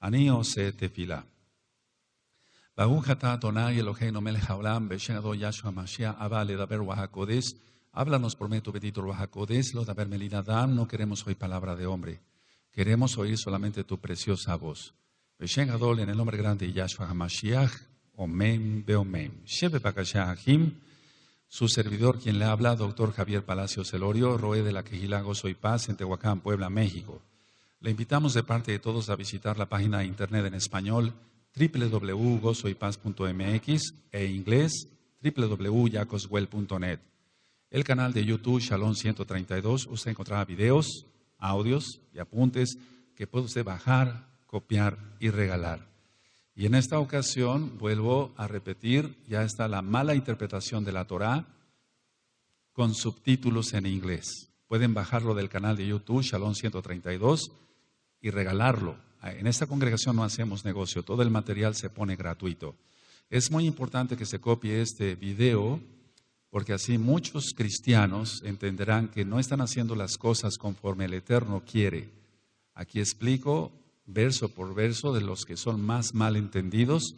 אני עושה תפילה. ברוך אתה אדוני אלוהינו מלך העולם, בשם אדו ישוע המשיח, abba לדבר רוח הקודש. Háblanos por medio bendito Ruach HaKodesh, lo de haber melina Adam, no queremos oír palabra de hombre. Queremos oír solamente tu preciosa voz. Beshen Gadol, en el nombre grande de Yahshua HaMashiach, Omen Beomen. Shebe Bakashah Ahim, su servidor, quien le habla, doctor Javier Palacios Elorio, Roe de la Quejilá Gozo y Paz, en Tehuacán, Puebla, México. Le invitamos de parte de todos a visitar la página de internet en español, www.gozoypaz.mx, e inglés, www.jacoswell.net. El canal de YouTube Shalom 132, usted encontrará videos, audios y apuntes que puede usted bajar, copiar y regalar. Y en esta ocasión, vuelvo a repetir, ya está la mala interpretación de la Torá con subtítulos en inglés. Pueden bajarlo del canal de YouTube Shalom 132 y regalarlo. En esta congregación no hacemos negocio, todo el material se pone gratuito. Es muy importante que se copie este video, porque así muchos cristianos entenderán que no están haciendo las cosas conforme el Eterno quiere. Aquí explico verso por verso de los que son más mal entendidos.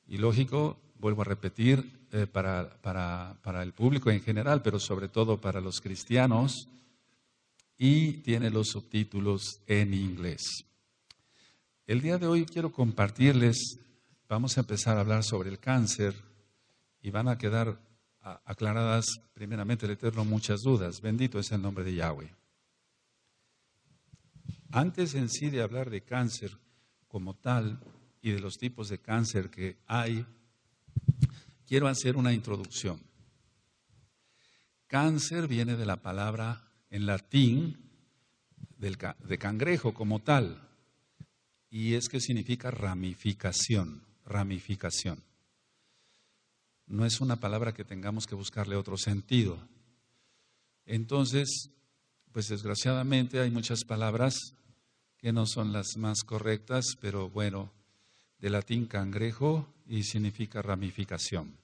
Y lógico, vuelvo a repetir, para el público en general, pero sobre todo para los cristianos. Y tiene los subtítulos en inglés. El día de hoy quiero compartirles, vamos a empezar a hablar sobre el cáncer y van a quedar aclaradas primeramente el Eterno muchas dudas. Bendito es el nombre de Yahweh. Antes en sí de hablar de cáncer como tal y de los tipos de cáncer que hay, quiero hacer una introducción. Cáncer viene de la palabra en latín de cangrejo como tal, y es que significa ramificación, ramificación. No es una palabra que tengamos que buscarle otro sentido. Entonces, pues desgraciadamente hay muchas palabras que no son las más correctas, pero bueno, de latín cangrejo y significa ramificación.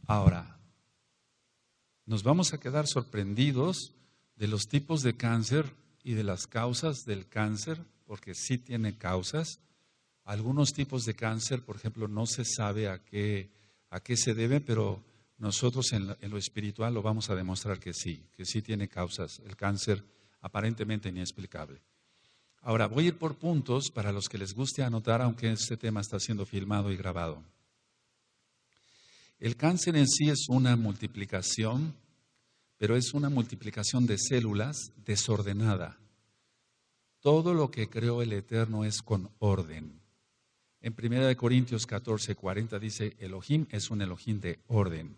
Ahora, nos vamos a quedar sorprendidos de los tipos de cáncer y de las causas del cáncer, porque sí tiene causas. Algunos tipos de cáncer, por ejemplo, no se sabe a qué se debe, pero nosotros en lo espiritual lo vamos a demostrar que sí tiene causas. El cáncer aparentemente inexplicable. Ahora, voy a ir por puntos para los que les guste anotar, aunque este tema está siendo filmado y grabado. El cáncer en sí es una multiplicación, pero es una multiplicación de células desordenada. Todo lo que creó el Eterno es con orden. En 1 Corintios 14:40 dice, Elohim es un Elohim de orden.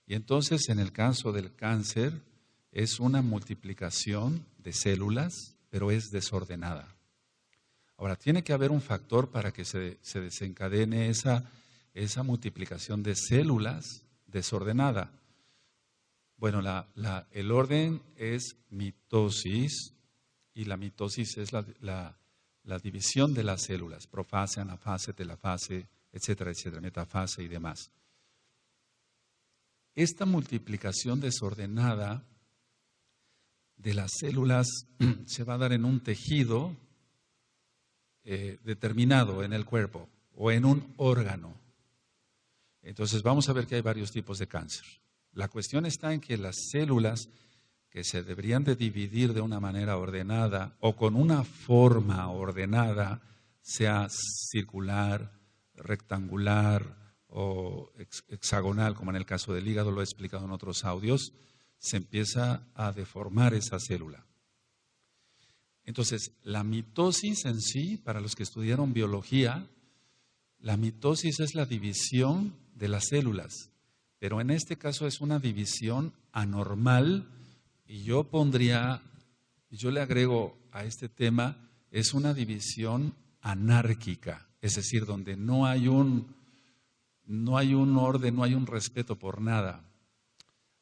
Y entonces en el caso del cáncer es una multiplicación de células, pero es desordenada. Ahora, tiene que haber un factor para que se desencadene esa multiplicación de células desordenada. Bueno, el orden es mitosis, y la mitosis es la división de las células, profase, anafase, telafase, etcétera, etcétera, metafase y demás. Esta multiplicación desordenada de las células se va a dar en un tejido determinado en el cuerpo o en un órgano. Entonces vamos a ver que hay varios tipos de cáncer. La cuestión está en que las células que se deberían de dividir de una manera ordenada o con una forma ordenada, sea circular, rectangular o hexagonal, como en el caso del hígado, lo he explicado en otros audios, se empieza a deformar esa célula. Entonces, la mitosis en sí, para los que estudiaron biología, la mitosis es la división de las células, pero en este caso es una división anormal. Y yo le agrego a este tema, es una división anárquica, es decir, donde no hay un orden, no hay un respeto por nada.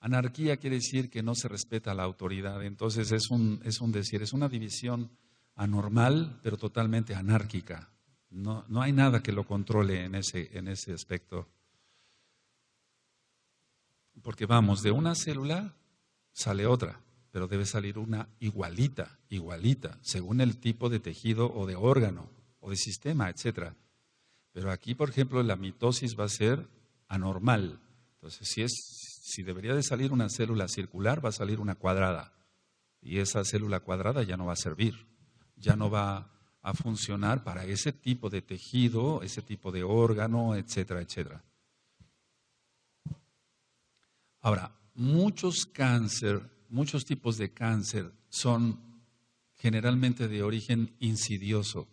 Anarquía quiere decir que no se respeta la autoridad, entonces es un decir, es una división anormal, pero totalmente anárquica. No hay nada que lo controle en ese aspecto. Porque vamos, de una célula sale otra. pero debe salir una igualita, según el tipo de tejido o de órgano o de sistema, etc. Pero aquí, por ejemplo, la mitosis va a ser anormal. Entonces, si debería de salir una célula circular, va a salir una cuadrada. Y esa célula cuadrada ya no va a servir, ya no va a funcionar para ese tipo de tejido, ese tipo de órgano, etcétera, etcétera. Ahora, muchos tipos de cáncer son generalmente de origen insidioso,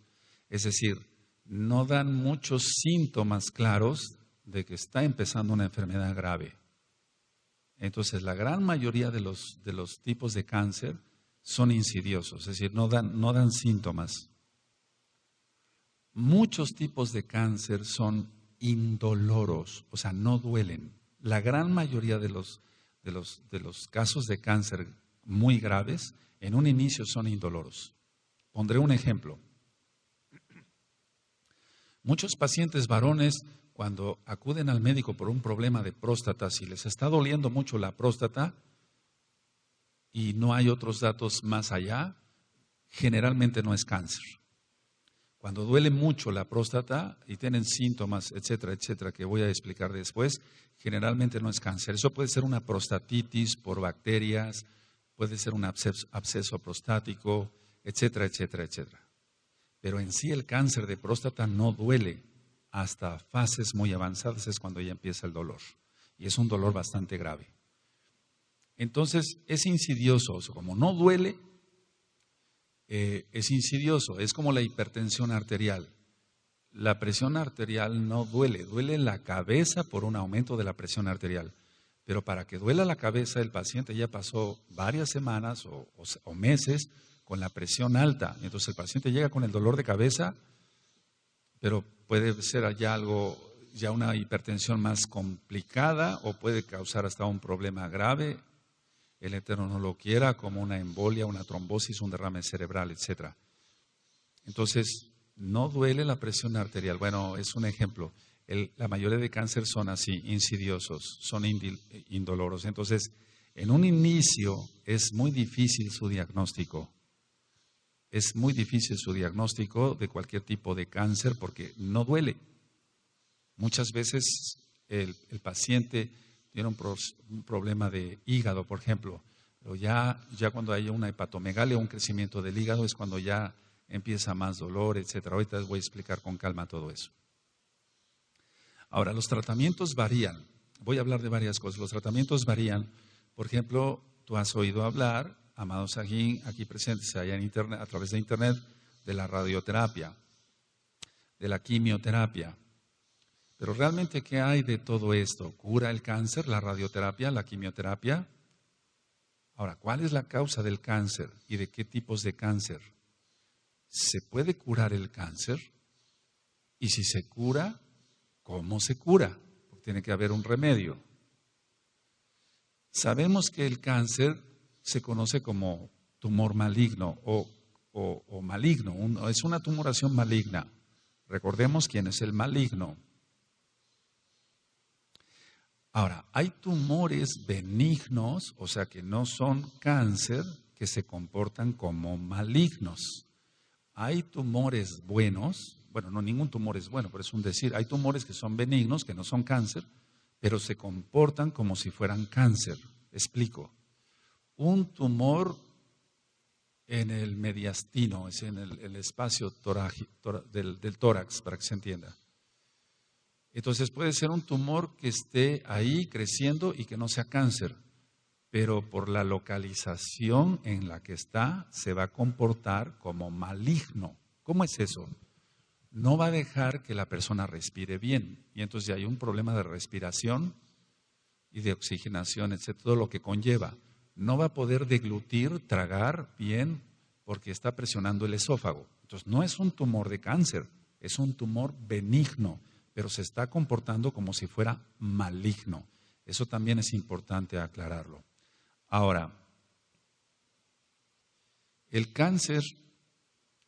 es decir, no dan muchos síntomas claros de que está empezando una enfermedad grave. Entonces, la gran mayoría de los tipos de cáncer son insidiosos, es decir, no dan síntomas. Muchos tipos de cáncer son indoloros, o sea, no duelen. La gran mayoría de los casos de cáncer muy graves, en un inicio son indoloros. Pondré un ejemplo. Muchos pacientes varones, cuando acuden al médico por un problema de próstata, si les está doliendo mucho la próstata y no hay otros datos más allá, generalmente no es cáncer. Cuando duele mucho la próstata y tienen síntomas, etcétera, etcétera, que voy a explicar después, generalmente no es cáncer. Eso puede ser una prostatitis por bacterias, puede ser un absceso prostático, etcétera, etcétera, etcétera. Pero en sí el cáncer de próstata no duele. Hasta fases muy avanzadas es cuando ya empieza el dolor. Y es un dolor bastante grave. Entonces es insidioso, o sea, como no duele, es insidioso, es como la hipertensión arterial. La presión arterial no duele, duele la cabeza por un aumento de la presión arterial. Pero para que duela la cabeza, el paciente ya pasó varias semanas o meses con la presión alta. Entonces el paciente llega con el dolor de cabeza, pero puede ser ya una hipertensión más complicada o puede causar hasta un problema grave. El Eterno no lo quiera, como una embolia, una trombosis, un derrame cerebral, etc. Entonces, no duele la presión arterial. Bueno, es un ejemplo. La mayoría de cáncer son así, insidiosos, son indoloros. Entonces, en un inicio es muy difícil su diagnóstico. Es muy difícil su diagnóstico de cualquier tipo de cáncer porque no duele. Muchas veces el paciente tiene un problema de hígado, por ejemplo, pero ya cuando hay una hepatomegalia, un crecimiento del hígado, es cuando ya empieza más dolor, etcétera. Ahorita les voy a explicar con calma todo eso. Ahora, los tratamientos varían. Voy a hablar de varias cosas. Los tratamientos varían. Por ejemplo, tú has oído hablar, amados aquí presentes allá en internet, a través de internet, de la radioterapia, de la quimioterapia. Pero realmente, ¿qué hay de todo esto? ¿Cura el cáncer, la radioterapia, la quimioterapia? Ahora, ¿cuál es la causa del cáncer y de qué tipos de cáncer? ¿Se puede curar el cáncer? Y si se cura, ¿cómo se cura? Porque tiene que haber un remedio. Sabemos que el cáncer se conoce como tumor maligno o maligno, es una tumoración maligna. Recordemos quién es el maligno. Ahora, hay tumores benignos, o sea que no son cáncer, que se comportan como malignos. Hay tumores buenos, bueno, no ningún tumor es bueno, pero es un decir, hay tumores que son benignos, que no son cáncer, pero se comportan como si fueran cáncer. Explico. Un tumor en el mediastino, es en el espacio del tórax, para que se entienda. Entonces puede ser un tumor que esté ahí creciendo y que no sea cáncer, pero por la localización en la que está se va a comportar como maligno. ¿Cómo es eso? No va a dejar que la persona respire bien y entonces hay un problema de respiración y de oxigenación, etcétera, todo lo que conlleva. No va a poder deglutir, tragar bien porque está presionando el esófago. Entonces no es un tumor de cáncer, es un tumor benigno, pero se está comportando como si fuera maligno. Eso también es importante aclararlo. Ahora, el cáncer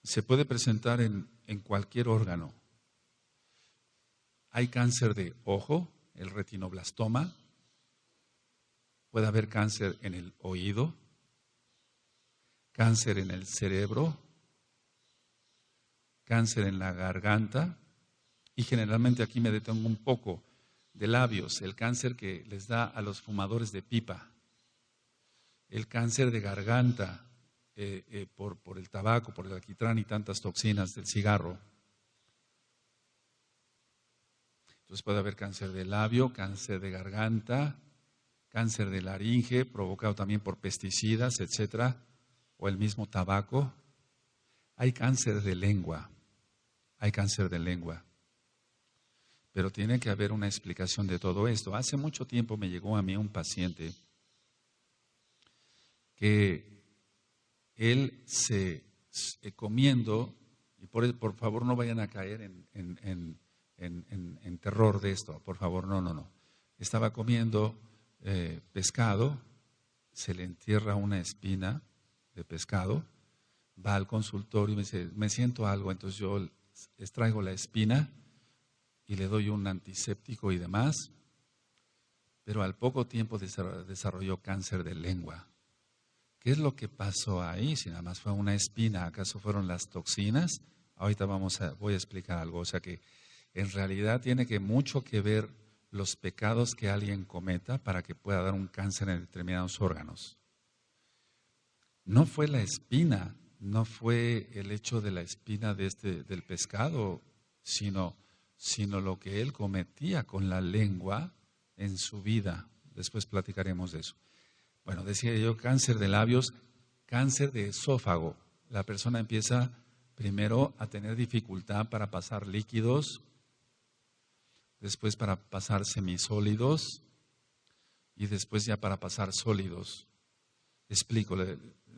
se puede presentar en cualquier órgano. Hay cáncer de ojo, el retinoblastoma. Puede haber cáncer en el oído, cáncer en el cerebro, cáncer en la garganta, y generalmente aquí me detengo un poco de labios, el cáncer que les da a los fumadores de pipa, el cáncer de garganta por el tabaco, por el alquitrán y tantas toxinas del cigarro. Entonces puede haber cáncer de labio, cáncer de garganta, cáncer de laringe, provocado también por pesticidas, etcétera, o el mismo tabaco. Hay cáncer de lengua, pero tiene que haber una explicación de todo esto. Hace mucho tiempo me llegó a mí un paciente que él comiendo, y por favor no vayan a caer en terror de esto, por favor, no. Estaba comiendo pescado, se le entierra una espina de pescado, va al consultorio y me dice, me siento algo, entonces yo extraigo la espina y le doy un antiséptico y demás, pero al poco tiempo desarrolló cáncer de lengua. ¿Qué es lo que pasó ahí? Si nada más fue una espina, ¿acaso fueron las toxinas? Ahorita voy a explicar algo. O sea que en realidad tiene mucho que ver los pecados que alguien cometa para que pueda dar un cáncer en determinados órganos. No fue la espina, no fue el hecho de la espina del pescado, sino lo que él cometía con la lengua en su vida. Después platicaremos de eso. Bueno, decía yo, cáncer de labios, cáncer de esófago. La persona empieza primero a tener dificultad para pasar líquidos, después para pasar semisólidos y después ya para pasar sólidos. Explico,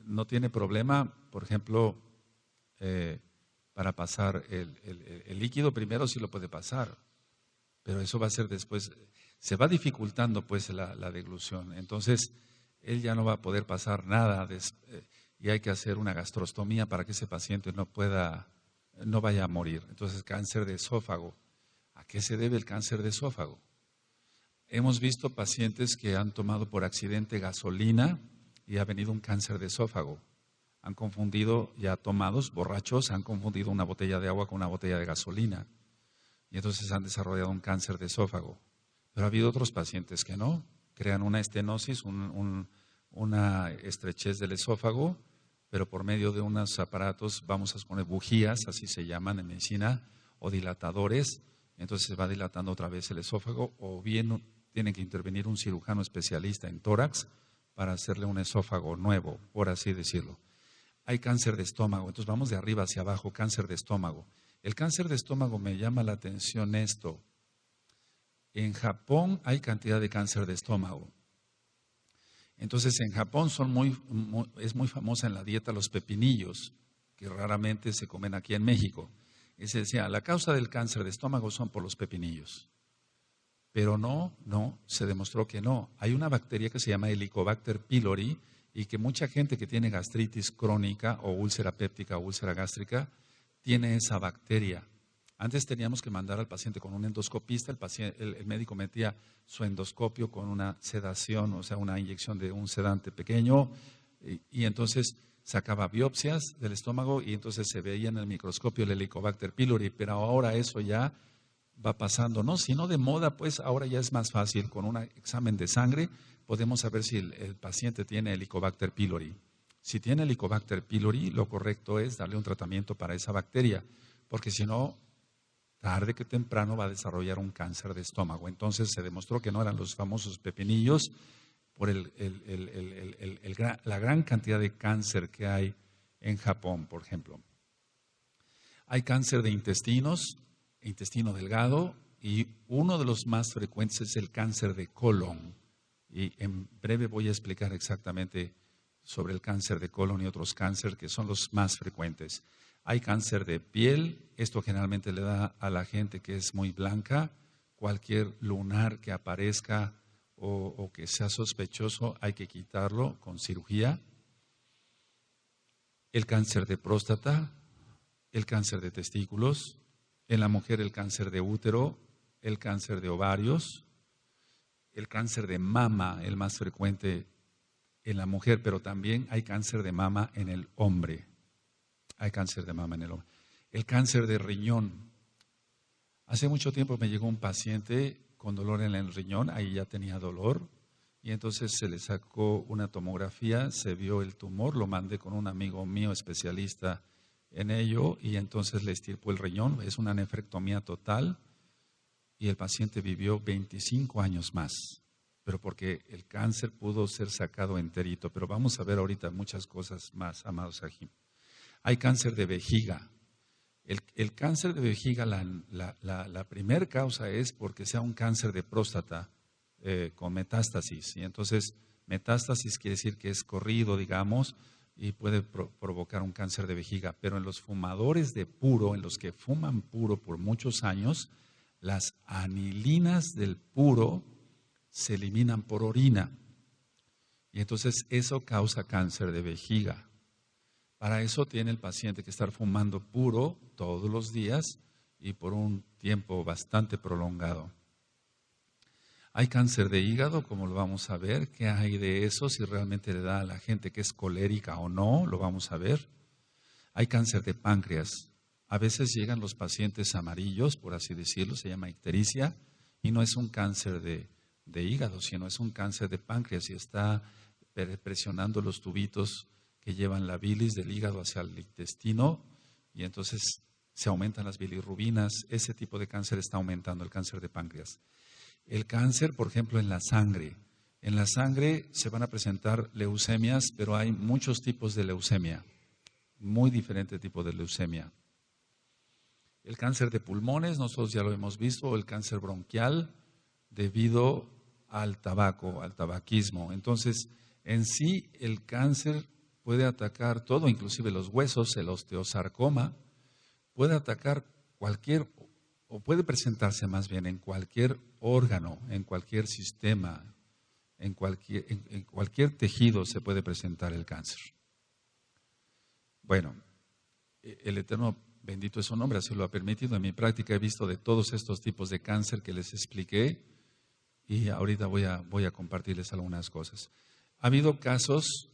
no tiene problema, por ejemplo, para pasar el líquido primero sí lo puede pasar, pero eso va a ser después, se va dificultando pues la deglución. Entonces, él ya no va a poder pasar nada y hay que hacer una gastrostomía para que ese paciente no vaya a morir. Entonces, cáncer de esófago. ¿A qué se debe el cáncer de esófago? Hemos visto pacientes que han tomado por accidente gasolina y ha venido un cáncer de esófago. Han confundido, ya tomados, borrachos, han confundido una botella de agua con una botella de gasolina. Y entonces han desarrollado un cáncer de esófago. Pero ha habido otros pacientes que no. Crean una estenosis, una estrechez del esófago, pero por medio de unos aparatos, vamos a poner bujías, así se llaman en medicina, o dilatadores, entonces se va dilatando otra vez el esófago, o bien tiene que intervenir un cirujano especialista en tórax para hacerle un esófago nuevo, por así decirlo. Hay cáncer de estómago, entonces vamos de arriba hacia abajo, cáncer de estómago. El cáncer de estómago me llama la atención esto. En Japón hay cantidad de cáncer de estómago. Entonces en Japón es muy famosa en la dieta los pepinillos, que raramente se comen aquí en México. Y se decía, la causa del cáncer de estómago son por los pepinillos. Pero no, se demostró que no. Hay una bacteria que se llama Helicobacter pylori y que mucha gente que tiene gastritis crónica o úlcera péptica o úlcera gástrica tiene esa bacteria. Antes teníamos que mandar al paciente con un endoscopista, el médico metía su endoscopio con una sedación, o sea, una inyección de un sedante pequeño, y entonces sacaba biopsias del estómago y entonces se veía en el microscopio el Helicobacter pylori, pero ahora eso ya va pasando, ¿no? Si no de moda, pues ahora ya es más fácil, con un examen de sangre podemos saber si el paciente tiene Helicobacter pylori. Si tiene Helicobacter pylori, lo correcto es darle un tratamiento para esa bacteria, porque si no, tarde que temprano va a desarrollar un cáncer de estómago. Entonces se demostró que no eran los famosos pepinillos por la gran cantidad de cáncer que hay en Japón, por ejemplo. Hay cáncer de intestinos, intestino delgado, y uno de los más frecuentes es el cáncer de colon. Y en breve voy a explicar exactamente sobre el cáncer de colon y otros cánceres que son los más frecuentes. Hay cáncer de piel, esto generalmente le da a la gente que es muy blanca, cualquier lunar que aparezca o que sea sospechoso hay que quitarlo con cirugía. El cáncer de próstata, el cáncer de testículos, en la mujer el cáncer de útero, el cáncer de ovarios, el cáncer de mama, el más frecuente en la mujer, pero también hay cáncer de mama en el hombre. Hay cáncer de mama en el hombre. El cáncer de riñón. Hace mucho tiempo me llegó un paciente con dolor en el riñón, ahí ya tenía dolor, y entonces se le sacó una tomografía, se vio el tumor, lo mandé con un amigo mío especialista en ello, y entonces le estirpó el riñón, es una nefrectomía total, y el paciente vivió 25 años más, pero porque el cáncer pudo ser sacado enterito. Pero vamos a ver ahorita muchas cosas más, amados aquí. Hay cáncer de vejiga. El cáncer de vejiga, la primera causa es porque sea un cáncer de próstata con metástasis. Y entonces, metástasis quiere decir que es corrido, digamos, y puede provocar un cáncer de vejiga. Pero en los fumadores de puro, en los que fuman puro por muchos años, las anilinas del puro se eliminan por orina. Y entonces eso causa cáncer de vejiga. Para eso tiene el paciente que estar fumando puro todos los días y por un tiempo bastante prolongado. Hay cáncer de hígado, como lo vamos a ver. ¿Qué hay de eso? Si realmente le da a la gente que es colérica o no, lo vamos a ver. Hay cáncer de páncreas. A veces llegan los pacientes amarillos, por así decirlo, se llama ictericia, y no es un cáncer de hígado, sino es un cáncer de páncreas y está presionando los tubitos que llevan la bilis del hígado hacia el intestino y entonces se aumentan las bilirrubinas. Ese tipo de cáncer está aumentando, el cáncer de páncreas. El cáncer, por ejemplo, en la sangre. En la sangre se van a presentar leucemias, pero hay muchos tipos de leucemia, muy diferentes tipos de leucemia. El cáncer de pulmones, nosotros ya lo hemos visto, el cáncer bronquial debido al tabaco, al tabaquismo. Entonces, en sí, el cáncer puede atacar todo, inclusive los huesos, el osteosarcoma, puede atacar cualquier, o puede presentarse más bien en cualquier órgano, en cualquier sistema, en cualquier tejido se puede presentar el cáncer. Bueno, el Eterno, bendito es su nombre, así lo ha permitido. En mi práctica he visto de todos estos tipos de cáncer que les expliqué y ahorita voy a compartirles algunas cosas. Ha habido casos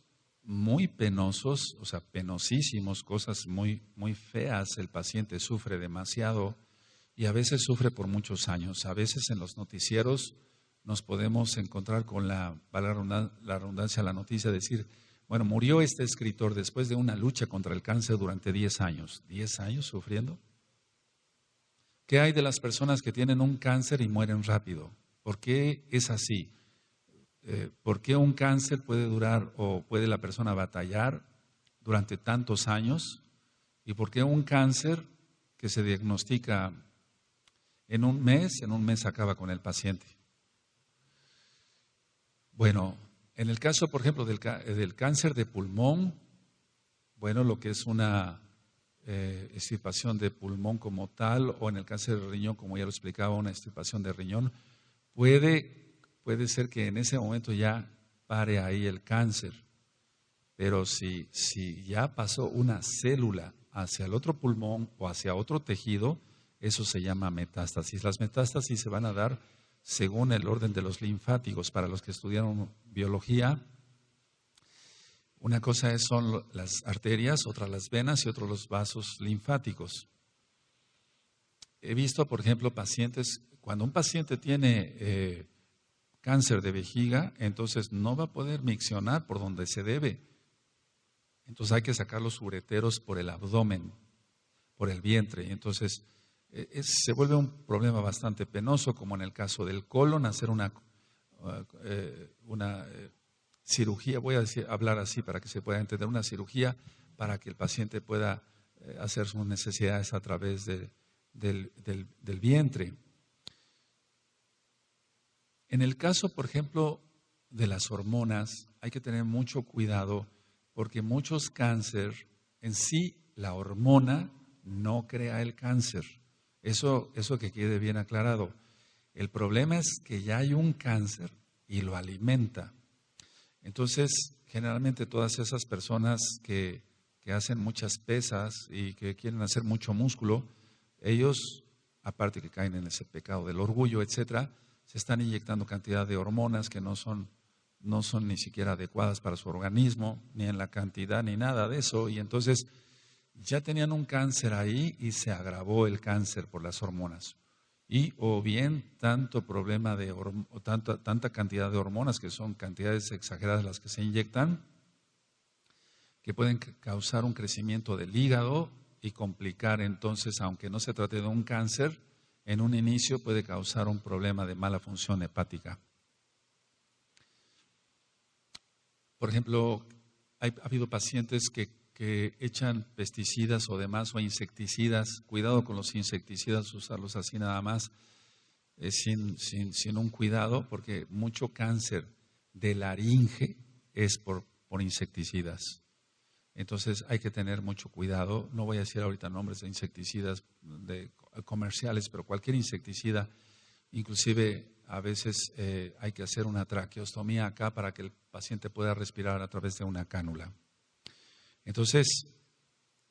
muy penosos, o sea, penosísimos, cosas muy, muy feas. El paciente sufre demasiado y a veces sufre por muchos años. A veces en los noticieros nos podemos encontrar con la redundancia, la noticia, decir, bueno, murió este escritor después de una lucha contra el cáncer durante 10 años. ¿10 años sufriendo? ¿Qué hay de las personas que tienen un cáncer y mueren rápido? ¿Por qué es así? ¿Por qué un cáncer puede durar o puede la persona batallar durante tantos años? ¿Y por qué un cáncer que se diagnostica en un mes acaba con el paciente? Bueno, en el caso, por ejemplo, del cáncer de pulmón, bueno, lo que es una extirpación de pulmón como tal, o en el cáncer de riñón, como ya lo explicaba, una extirpación de riñón, puede ser que en ese momento ya pare ahí el cáncer, pero si ya pasó una célula hacia el otro pulmón o hacia otro tejido, eso se llama metástasis. Las metástasis se van a dar según el orden de los linfáticos. Para los que estudiaron biología, una cosa son las arterias, otra las venas y otro los vasos linfáticos. He visto, por ejemplo, pacientes, cuando un paciente tiene cáncer de vejiga, entonces no va a poder miccionar por donde se debe. Entonces hay que sacar los ureteros por el abdomen, por el vientre. Y entonces se vuelve un problema bastante penoso, como en el caso del colon, hacer una cirugía, hablar así para que se pueda entender, una cirugía para que el paciente pueda hacer sus necesidades a través del vientre. En el caso, por ejemplo, de las hormonas, hay que tener mucho cuidado porque muchos cáncer, en sí, la hormona no crea el cáncer. Eso que quede bien aclarado. El problema es que ya hay un cáncer y lo alimenta. Entonces, generalmente todas esas personas que hacen muchas pesas y que quieren hacer mucho músculo, ellos, aparte que caen en ese pecado del orgullo, etcétera, se están inyectando cantidad de hormonas que no son no son ni siquiera adecuadas para su organismo, ni en la cantidad, ni nada de eso. Y entonces ya tenían un cáncer ahí y se agravó el cáncer por las hormonas. Y o bien tanto problema o tanta cantidad de hormonas, que son cantidades exageradas las que se inyectan, que pueden causar un crecimiento del hígado y complicar entonces, aunque no se trate de un cáncer, en un inicio puede causar un problema de mala función hepática. Por ejemplo, ha habido pacientes que echan pesticidas o demás o insecticidas. Cuidado con los insecticidas, usarlos así nada más, sin un cuidado, porque mucho cáncer de laringe es por insecticidas. Entonces hay que tener mucho cuidado. No voy a decir ahorita nombres de insecticidas comerciales, pero cualquier insecticida, inclusive a veces hay que hacer una traqueostomía acá para que el paciente pueda respirar a través de una cánula. Entonces,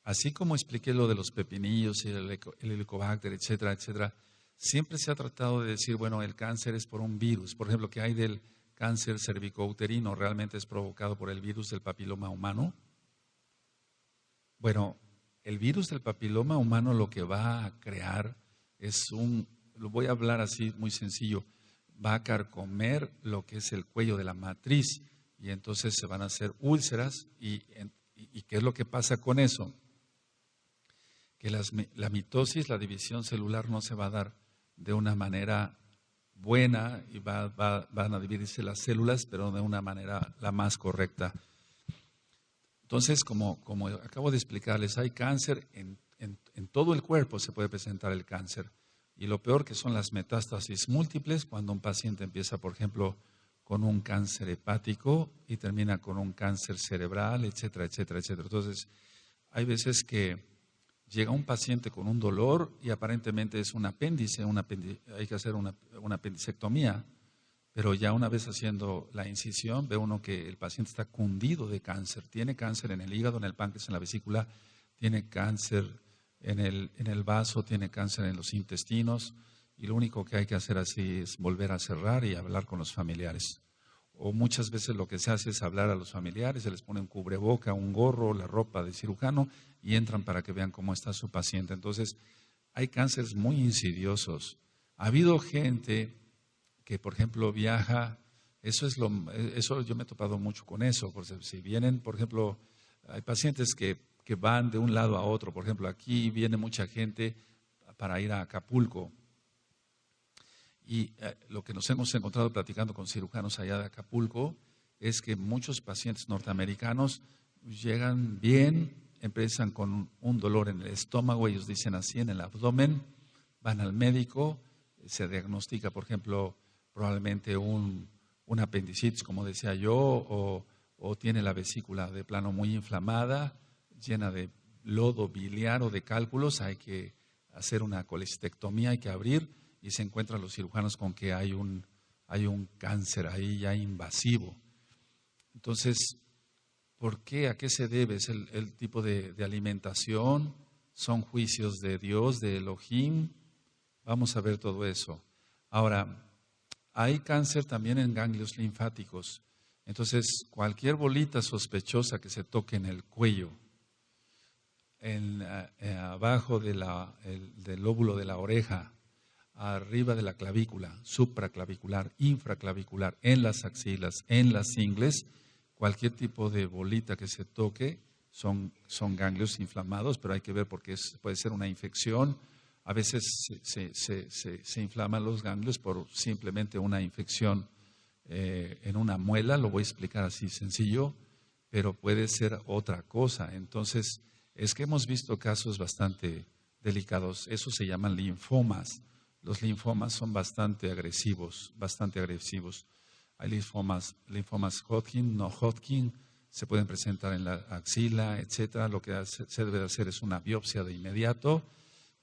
así como expliqué lo de los pepinillos y el helicobacter, etcétera, etcétera, siempre se ha tratado de decir, bueno, el cáncer es por un virus. Por ejemplo, que hay del cáncer cervicouterino realmente es provocado por el virus del papiloma humano. Bueno, el virus del papiloma humano lo que va a crear es lo voy a hablar así muy sencillo, va a carcomer lo que es el cuello de la matriz y entonces se van a hacer úlceras y ¿qué es lo que pasa con eso? Que la mitosis, la división celular no se va a dar de una manera buena y van a dividirse las células, pero de una manera la más correcta. Entonces, como acabo de explicarles, hay cáncer en todo el cuerpo, se puede presentar el cáncer. Y lo peor que son las metástasis múltiples, cuando un paciente empieza, por ejemplo, con un cáncer hepático y termina con un cáncer cerebral, etcétera, etcétera, etcétera. Entonces, hay veces que llega un paciente con un dolor y aparentemente es un apéndice, hay que hacer una apendicectomía, pero ya una vez haciendo la incisión ve uno que el paciente está cundido de cáncer. Tiene cáncer en el hígado, en el páncreas, en la vesícula, tiene cáncer en el vaso, tiene cáncer en los intestinos y lo único que hay que hacer así es volver a cerrar y hablar con los familiares. O muchas veces lo que se hace es hablar a los familiares, se les pone un cubreboca, un gorro, la ropa de cirujano y entran para que vean cómo está su paciente. Entonces, hay cánceres muy insidiosos. Ha habido gente que, por ejemplo, viaja, eso yo me he topado mucho con eso, porque si vienen, por ejemplo, hay pacientes que van de un lado a otro, por ejemplo, aquí viene mucha gente para ir a Acapulco. Y lo que nos hemos encontrado platicando con cirujanos allá de Acapulco es que muchos pacientes norteamericanos llegan bien, empiezan con un dolor en el estómago, ellos dicen así, en el abdomen, van al médico, se diagnostica, por ejemplo, probablemente un apendicitis, como decía yo, o tiene la vesícula de plano muy inflamada, llena de lodo biliar o de cálculos, hay que hacer una colestectomía, hay que abrir, y se encuentran los cirujanos con que hay un cáncer ahí ya invasivo. Entonces, ¿por qué? ¿A qué se debe? ¿Es el tipo de alimentación? ¿Son juicios de Dios, de Elohim? Vamos a ver todo eso. Ahora, hay cáncer también en ganglios linfáticos. Entonces, cualquier bolita sospechosa que se toque en el cuello, abajo del lóbulo de la oreja, arriba de la clavícula, supraclavicular, infraclavicular, en las axilas, en las ingles, cualquier tipo de bolita que se toque son ganglios inflamados, pero hay que ver porque puede ser una infección. A veces se inflaman los ganglios por simplemente una infección en una muela, lo voy a explicar así sencillo, pero puede ser otra cosa. Entonces, es que hemos visto casos bastante delicados, eso se llaman linfomas. Los linfomas son bastante agresivos. Hay linfomas Hodgkin, no Hodgkin, se pueden presentar en la axila, etcétera. Lo que se debe hacer es una biopsia de inmediato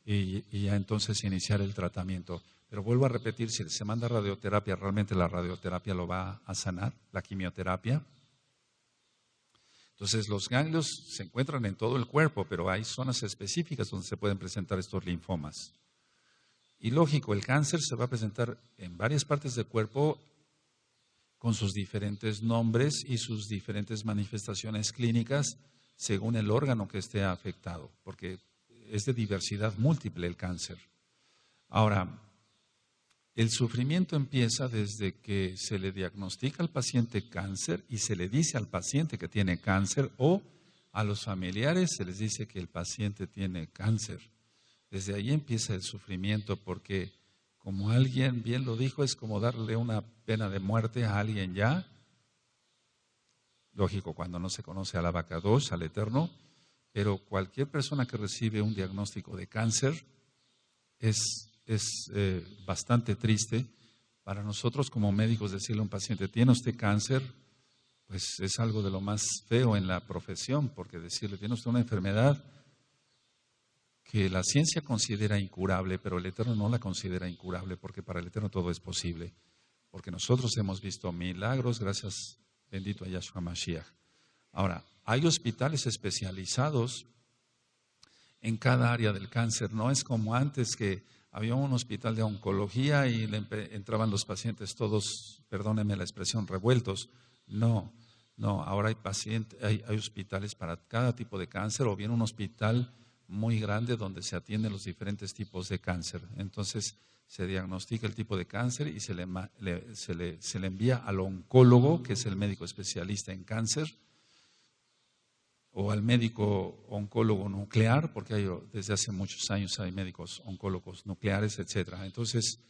y ya entonces iniciar el tratamiento. Pero vuelvo a repetir, si se manda radioterapia, realmente la radioterapia lo va a sanar, la quimioterapia. Entonces los ganglios se encuentran en todo el cuerpo, pero hay zonas específicas donde se pueden presentar estos linfomas. Y lógico, el cáncer se va a presentar en varias partes del cuerpo con sus diferentes nombres y sus diferentes manifestaciones clínicas según el órgano que esté afectado, porque es de diversidad múltiple el cáncer. Ahora, el sufrimiento empieza desde que se le diagnostica al paciente cáncer y se le dice al paciente que tiene cáncer, o a los familiares se les dice que el paciente tiene cáncer. Desde ahí empieza el sufrimiento, porque como alguien bien lo dijo, es como darle una pena de muerte a alguien ya. Lógico, cuando no se conoce al abacadosh, al Eterno, pero cualquier persona que recibe un diagnóstico de cáncer es bastante triste. Para nosotros como médicos decirle a un paciente, ¿tiene usted cáncer? Pues es algo de lo más feo en la profesión, porque decirle, tiene usted una enfermedad que la ciencia considera incurable, pero el Eterno no la considera incurable, porque para el Eterno todo es posible. Porque nosotros hemos visto milagros, gracias, bendito a Yahshua Mashiach. Ahora, hay hospitales especializados en cada área del cáncer. No es como antes, que había un hospital de oncología y entraban los pacientes todos, perdónenme la expresión, revueltos. No, ahora hay hospitales para cada tipo de cáncer, o bien un hospital muy grande donde se atienden los diferentes tipos de cáncer. Entonces se diagnostica el tipo de cáncer y se le envía al oncólogo, que es el médico especialista en cáncer, o al médico oncólogo nuclear, porque desde hace muchos años hay médicos oncólogos nucleares, etcétera. Entonces,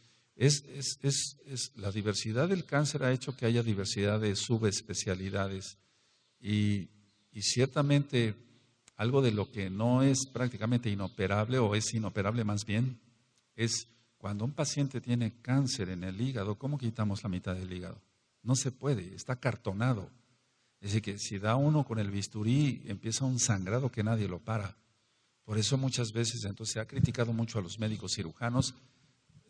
la diversidad del cáncer ha hecho que haya diversidad de subespecialidades, y ciertamente algo de lo que no es prácticamente inoperable, o es inoperable más bien, es cuando un paciente tiene cáncer en el hígado. ¿Cómo quitamos la mitad del hígado? No se puede, está cartonado. Es decir, que si da uno con el bisturí, empieza un sangrado que nadie lo para. Por eso muchas veces entonces se ha criticado mucho a los médicos cirujanos,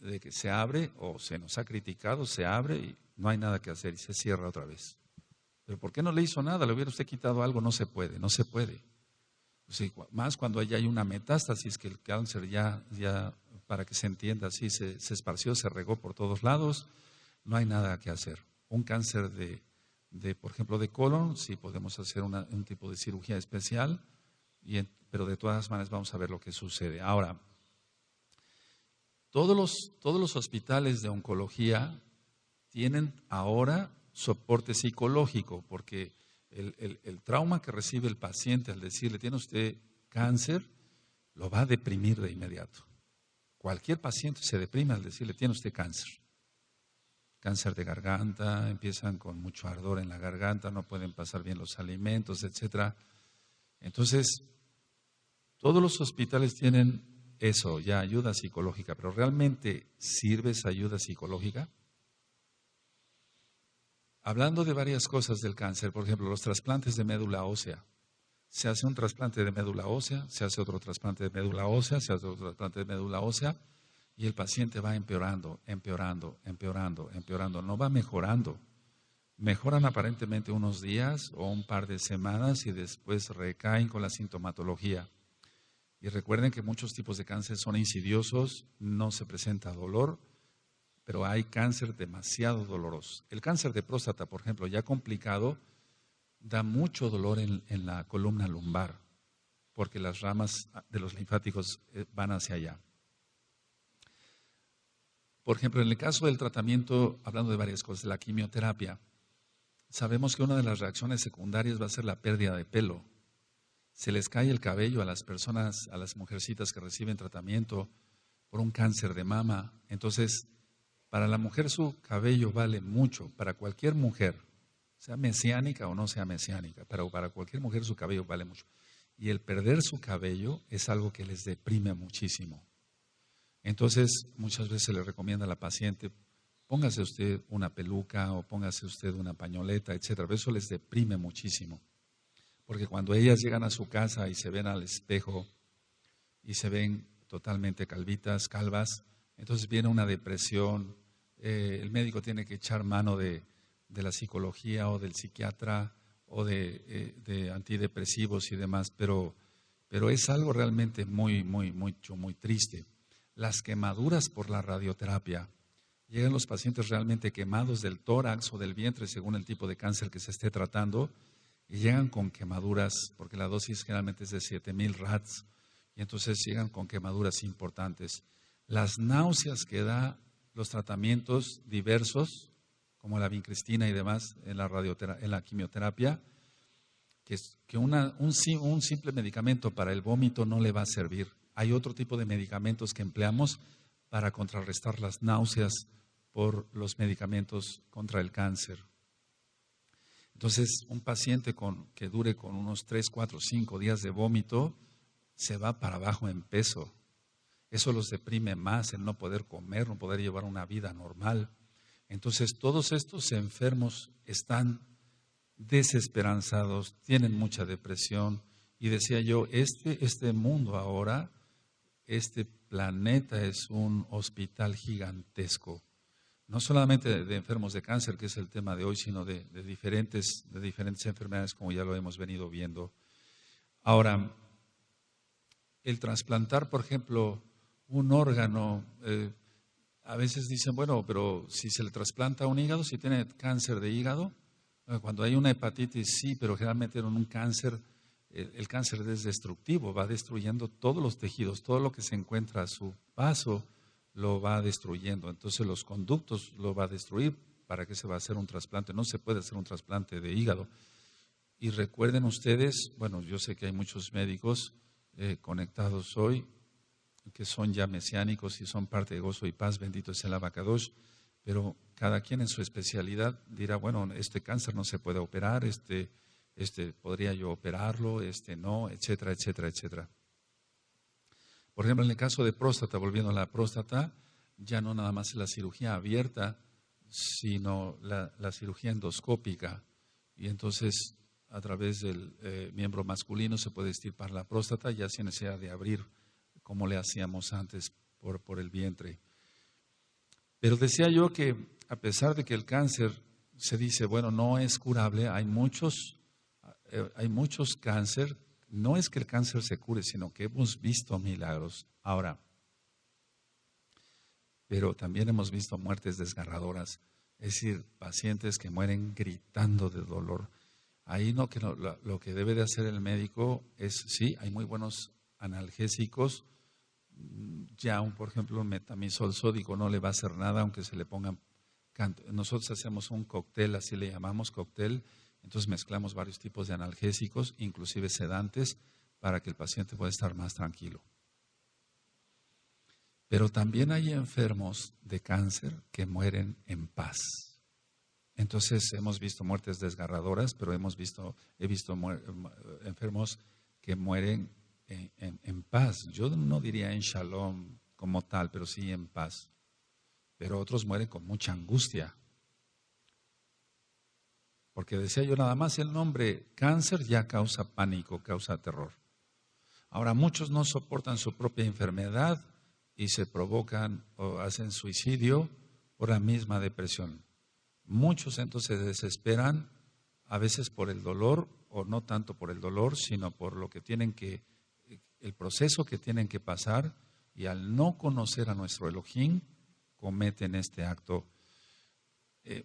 de que se abre, o se nos ha criticado, se abre y no hay nada que hacer y se cierra otra vez. ¿Pero por qué no le hizo nada? ¿Le hubiera usted quitado algo? No se puede, no se puede. O sea, más cuando ya hay una metástasis, que el cáncer ya para que se entienda así, se esparció, se regó por todos lados, no hay nada que hacer. Un cáncer por ejemplo, de colon, sí podemos hacer un tipo de cirugía especial, pero de todas maneras vamos a ver lo que sucede. Ahora, todos los hospitales de oncología tienen ahora soporte psicológico, porque el trauma que recibe el paciente al decirle, tiene usted cáncer, lo va a deprimir de inmediato. Cualquier paciente se deprime al decirle, tiene usted cáncer. Cáncer de garganta, empiezan con mucho ardor en la garganta, no pueden pasar bien los alimentos, etcétera. Entonces, todos los hospitales tienen eso, ya ayuda psicológica, pero ¿realmente sirve esa ayuda psicológica? Hablando de varias cosas del cáncer, por ejemplo, los trasplantes de médula ósea. Se hace un trasplante de médula ósea, se hace otro trasplante de médula ósea, se hace otro trasplante de médula ósea, y el paciente va empeorando, no va mejorando. Mejoran aparentemente unos días o un par de semanas y después recaen con la sintomatología. Y recuerden que muchos tipos de cáncer son insidiosos, no se presenta dolor, pero hay cáncer demasiado doloroso. El cáncer de próstata, por ejemplo, ya complicado, da mucho dolor en la columna lumbar, porque las ramas de los linfáticos van hacia allá. Por ejemplo, en el caso del tratamiento, hablando de varias cosas, la quimioterapia, sabemos que una de las reacciones secundarias va a ser la pérdida de pelo. Se les cae el cabello a las personas, a las mujercitas que reciben tratamiento por un cáncer de mama. Entonces, para la mujer su cabello vale mucho, para cualquier mujer, sea mesiánica o no sea mesiánica, pero para cualquier mujer su cabello vale mucho. Y el perder su cabello es algo que les deprime muchísimo. Entonces, muchas veces se le recomienda a la paciente, póngase usted una peluca o póngase usted una pañoleta, etcétera. Pero eso les deprime muchísimo. Porque cuando ellas llegan a su casa y se ven al espejo y se ven totalmente calvas, entonces viene una depresión. El médico tiene que echar mano de la psicología o del psiquiatra o de antidepresivos y demás, pero es algo realmente muy triste. Las quemaduras por la radioterapia Llegan los pacientes realmente quemados del tórax o del vientre, según el tipo de cáncer que se esté tratando, y llegan con quemaduras, porque la dosis generalmente es de 7,000 rats, y entonces llegan con quemaduras importantes. Las náuseas que da los tratamientos diversos, como la vincristina y demás, en la quimioterapia, que un simple medicamento para el vómito no le va a servir. Hay otro tipo de medicamentos que empleamos para contrarrestar las náuseas por los medicamentos contra el cáncer. Entonces, un paciente que dure con unos 3, 4, 5 días de vómito, se va para abajo en peso. Eso los deprime más, el no poder comer, no poder llevar una vida normal. Entonces, todos estos enfermos están desesperanzados, tienen mucha depresión. Y decía yo, este mundo ahora, este planeta es un hospital gigantesco. No solamente de enfermos de cáncer, que es el tema de hoy, sino de diferentes enfermedades, como ya lo hemos venido viendo. Ahora, el trasplantar, por ejemplo, un órgano, a veces dicen, bueno, pero si se le trasplanta un hígado, si tiene cáncer de hígado, cuando hay una hepatitis sí, pero generalmente en un cáncer, el cáncer es destructivo, va destruyendo todos los tejidos, todo lo que se encuentra a su paso lo va destruyendo. Entonces los conductos lo va a destruir. ¿Para qué se va a hacer un trasplante? No se puede hacer un trasplante de hígado. Y recuerden ustedes, bueno, yo sé que hay muchos médicos conectados hoy que son ya mesiánicos y son parte de Gozo y Paz, bendito es el Abacadosh, pero cada quien en su especialidad dirá, bueno, este cáncer no se puede operar, este podría yo operarlo, no, etcétera, etcétera, etcétera. Por ejemplo, en el caso de próstata, volviendo a la próstata, ya no nada más es la cirugía abierta, sino la cirugía endoscópica. Y entonces, a través del miembro masculino se puede extirpar la próstata, ya sin necesidad de abrir, como le hacíamos antes por el vientre. Pero decía yo que a pesar de que el cáncer se dice, bueno, no es curable, hay muchos cáncer. No es que el cáncer se cure, sino que hemos visto milagros. Ahora, pero también hemos visto muertes desgarradoras, es decir, pacientes que mueren gritando de dolor. Ahí lo que debe de hacer el médico es, sí, hay muy buenos analgésicos, ya por ejemplo un metamizol sódico no le va a hacer nada, aunque se le pongan, nosotros hacemos un cóctel, así le llamamos cóctel. Entonces mezclamos varios tipos de analgésicos, inclusive sedantes, para que el paciente pueda estar más tranquilo. Pero también hay enfermos de cáncer que mueren en paz. Entonces hemos visto muertes desgarradoras, pero he visto enfermos que mueren en paz. Yo no diría en shalom como tal, pero sí en paz. Pero otros mueren con mucha angustia. Porque decía yo, nada más el nombre cáncer ya causa pánico, causa terror. Ahora, muchos no soportan su propia enfermedad y se provocan o hacen suicidio por la misma depresión. Muchos entonces se desesperan, a veces por el dolor, o no tanto por el dolor, sino por lo que el proceso que tienen que pasar, y al no conocer a nuestro Elohim, cometen este acto.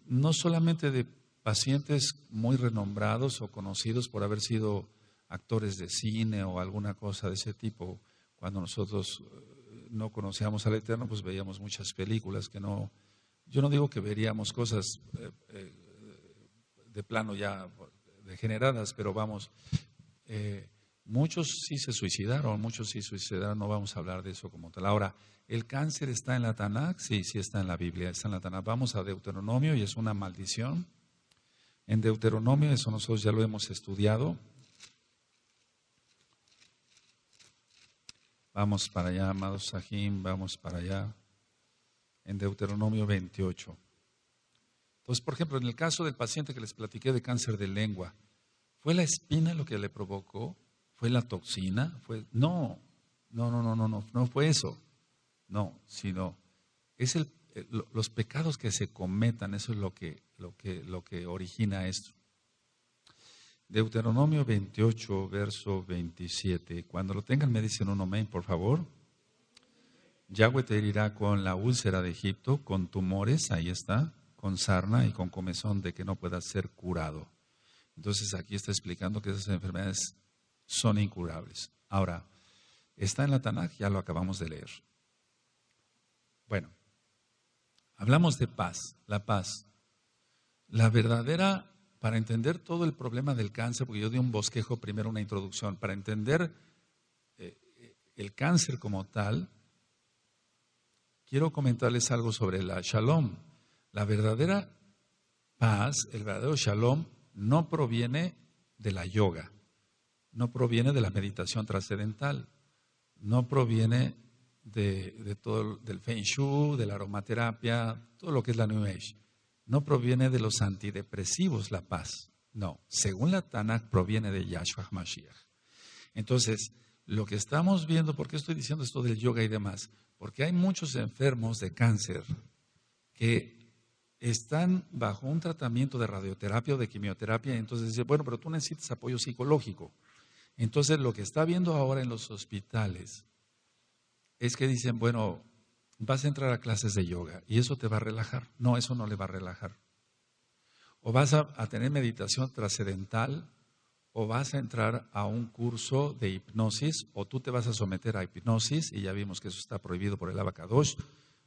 No solamente de pacientes muy renombrados o conocidos por haber sido actores de cine o alguna cosa de ese tipo. Cuando nosotros no conocíamos al Eterno, pues veíamos muchas películas yo no digo que veríamos cosas de plano ya degeneradas, pero vamos, muchos sí se suicidaron, no vamos a hablar de eso como tal. Ahora, ¿el cáncer está en la Tanakh? Sí, sí está en la Biblia, está en la Tanakh. Vamos a Deuteronomio y es una maldición. En Deuteronomio, eso nosotros ya lo hemos estudiado. Vamos para allá, amados Sahim, vamos para allá. En Deuteronomio 28. Entonces, por ejemplo, en el caso del paciente que les platiqué de cáncer de lengua, ¿fue la espina lo que le provocó? ¿Fue la toxina? No fue eso. No, sino es los pecados que se cometan, eso es lo que origina esto. Deuteronomio 28, verso 27. Cuando lo tengan me dicen un amén, por favor. Yahweh te herirá con la úlcera de Egipto, con tumores, ahí está, con sarna y con comezón de que no pueda ser curado. Entonces aquí está explicando que esas enfermedades son incurables. Ahora, está en la Tanaj, ya lo acabamos de leer. Bueno, hablamos de paz, la paz. La verdadera, para entender todo el problema del cáncer, porque yo di un bosquejo primero, una introducción, para entender el cáncer como tal, quiero comentarles algo sobre la Shalom. La verdadera paz, el verdadero Shalom, no proviene de la yoga, no proviene de la meditación trascendental, no proviene de todo, del Feng Shui, de la aromaterapia, todo lo que es la New Age. No proviene de los antidepresivos la paz, no. Según la Tanaj proviene de Yahshua HaMashiach. Entonces, lo que estamos viendo, ¿por qué estoy diciendo esto del yoga y demás? Porque hay muchos enfermos de cáncer que están bajo un tratamiento de radioterapia o de quimioterapia, y entonces dice, bueno, pero tú necesitas apoyo psicológico. Entonces, lo que está viendo ahora en los hospitales es que dicen, bueno, vas a entrar a clases de yoga y eso te va a relajar. No, eso no le va a relajar. O vas a tener meditación trascendental, o vas a entrar a un curso de hipnosis, o tú te vas a someter a hipnosis, y ya vimos que eso está prohibido por el Abacadosh,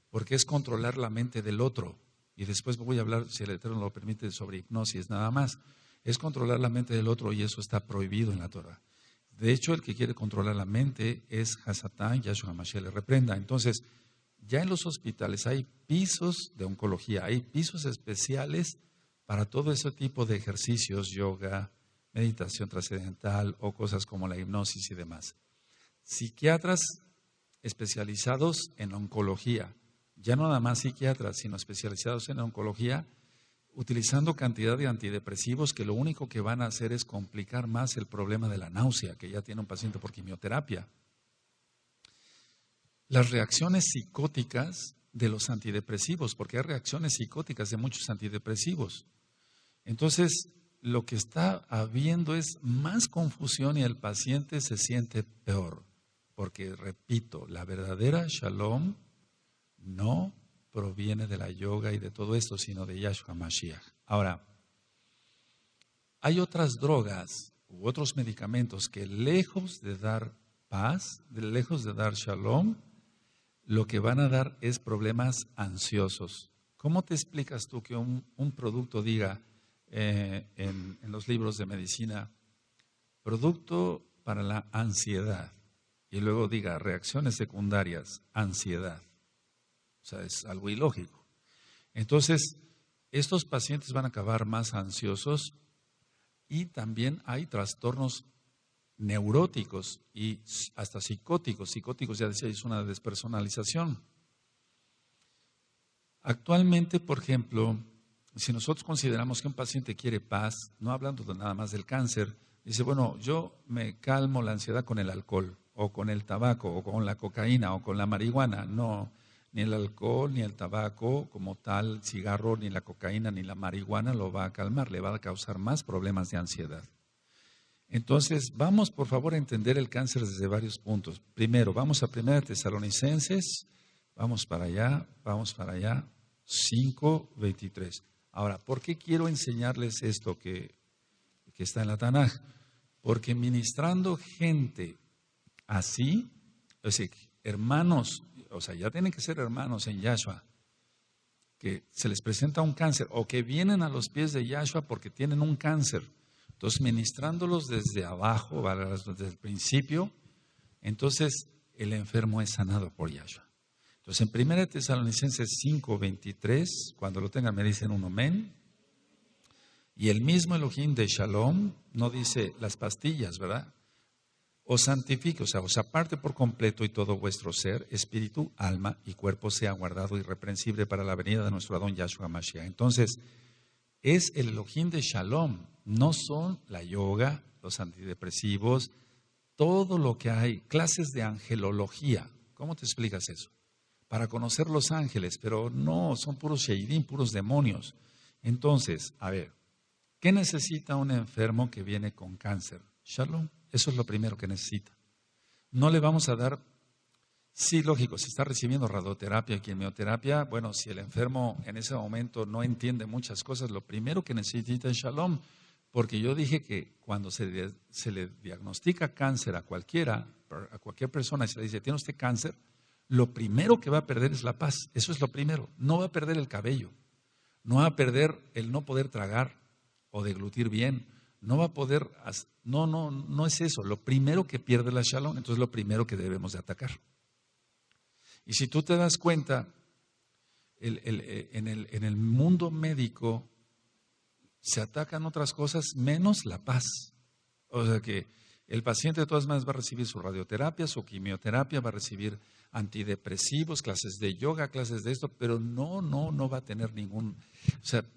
porque es controlar la mente del otro. Y después voy a hablar, si el Eterno lo permite, sobre hipnosis nada más. Es controlar la mente del otro y eso está prohibido en la Torah. De hecho, el que quiere controlar la mente es Hasatán, Yahshua HaMashiach le reprenda. Entonces, ya en los hospitales hay pisos de oncología, hay pisos especiales para todo ese tipo de ejercicios, yoga, meditación trascendental o cosas como la hipnosis y demás. Psiquiatras especializados en oncología, ya no nada más psiquiatras, sino especializados en oncología, utilizando cantidad de antidepresivos que lo único que van a hacer es complicar más el problema de la náusea que ya tiene un paciente por quimioterapia. Las reacciones psicóticas de los antidepresivos, porque hay reacciones psicóticas de muchos antidepresivos. Entonces, lo que está habiendo es más confusión y el paciente se siente peor. Porque, repito, la verdadera Shalom no proviene de la yoga y de todo esto, sino de Yahshua Mashiach. Ahora, hay otras drogas u otros medicamentos que lejos de dar paz, lejos de dar Shalom, lo que van a dar es problemas ansiosos. ¿Cómo te explicas tú que un producto diga en los libros de medicina, producto para la ansiedad, y luego diga reacciones secundarias, ansiedad? O sea, es algo ilógico. Entonces, estos pacientes van a acabar más ansiosos y también hay trastornos neuróticos y hasta psicóticos. Psicóticos, ya decía, es una despersonalización. Actualmente, por ejemplo, si nosotros consideramos que un paciente quiere paz, no hablando nada más del cáncer, dice, bueno, yo me calmo la ansiedad con el alcohol, o con el tabaco, o con la cocaína, o con la marihuana. No, ni el alcohol, ni el tabaco como tal, el cigarro, ni la cocaína, ni la marihuana lo va a calmar, le va a causar más problemas de ansiedad. Entonces, vamos por favor a entender el cáncer desde varios puntos. Primero, vamos a 1 Tesalonicenses, vamos para allá, 5:23. Ahora, ¿por qué quiero enseñarles esto que está en la Tanaj? Porque ministrando gente así, o sea, hermanos, o sea, ya tienen que ser hermanos en Yahshua, que se les presenta un cáncer o que vienen a los pies de Yahshua porque tienen un cáncer. Entonces, ministrándolos desde abajo, desde el principio, entonces el enfermo es sanado por Yahshua. Entonces, en 1 Tesalonicenses 5:23, cuando lo tengan me dicen un amén. Y el mismo Elohim de Shalom no dice las pastillas, ¿verdad? Os santifique, o sea, os aparte por completo y todo vuestro ser, espíritu, alma y cuerpo sea guardado irreprensible para la venida de nuestro Adón Yahshua Mashiach. Entonces, es el Elohim de Shalom, no son la yoga, los antidepresivos, todo lo que hay, clases de angelología. ¿Cómo te explicas eso? Para conocer los ángeles, pero no, son puros sheidim, puros demonios. Entonces, a ver, ¿qué necesita un enfermo que viene con cáncer? Shalom, eso es lo primero que necesita. No le vamos a dar Sí, lógico, si está recibiendo radioterapia y quimioterapia, bueno, si el enfermo en ese momento no entiende muchas cosas, lo primero que necesita es shalom, porque yo dije que cuando se le diagnostica cáncer a cualquier persona y se le dice, ¿tiene usted cáncer? Lo primero que va a perder es la paz, eso es lo primero, no va a perder el cabello, no va a perder el no poder tragar o deglutir bien, no va a poder, no es eso, lo primero que pierde la shalom, entonces lo primero que debemos de atacar. Y si tú te das cuenta, en el mundo médico se atacan otras cosas menos la paz. O sea que el paciente de todas maneras va a recibir su radioterapia, su quimioterapia, va a recibir antidepresivos, clases de yoga, clases de esto, pero no va a tener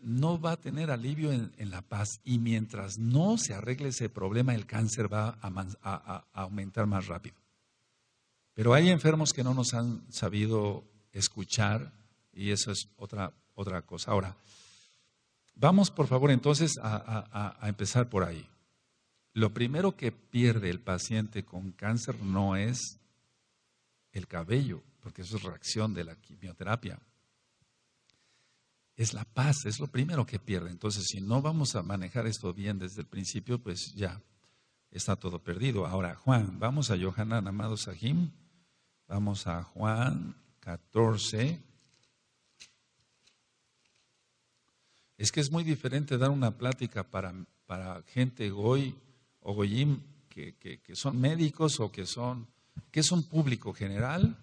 no va a tener alivio en la paz. Y mientras no se arregle ese problema, el cáncer va a aumentar más rápido. Pero hay enfermos que no nos han sabido escuchar y eso es otra cosa. Ahora, vamos por favor entonces a empezar por ahí. Lo primero que pierde el paciente con cáncer no es el cabello, porque eso es reacción de la quimioterapia. Es la paz, es lo primero que pierde. Entonces, si no vamos a manejar esto bien desde el principio, pues ya está todo perdido. Ahora, Juan, vamos a Yohanan, amado Sahim. Vamos a Juan 14. Es que es muy diferente dar una plática para gente goy o goyim que son médicos o que son público general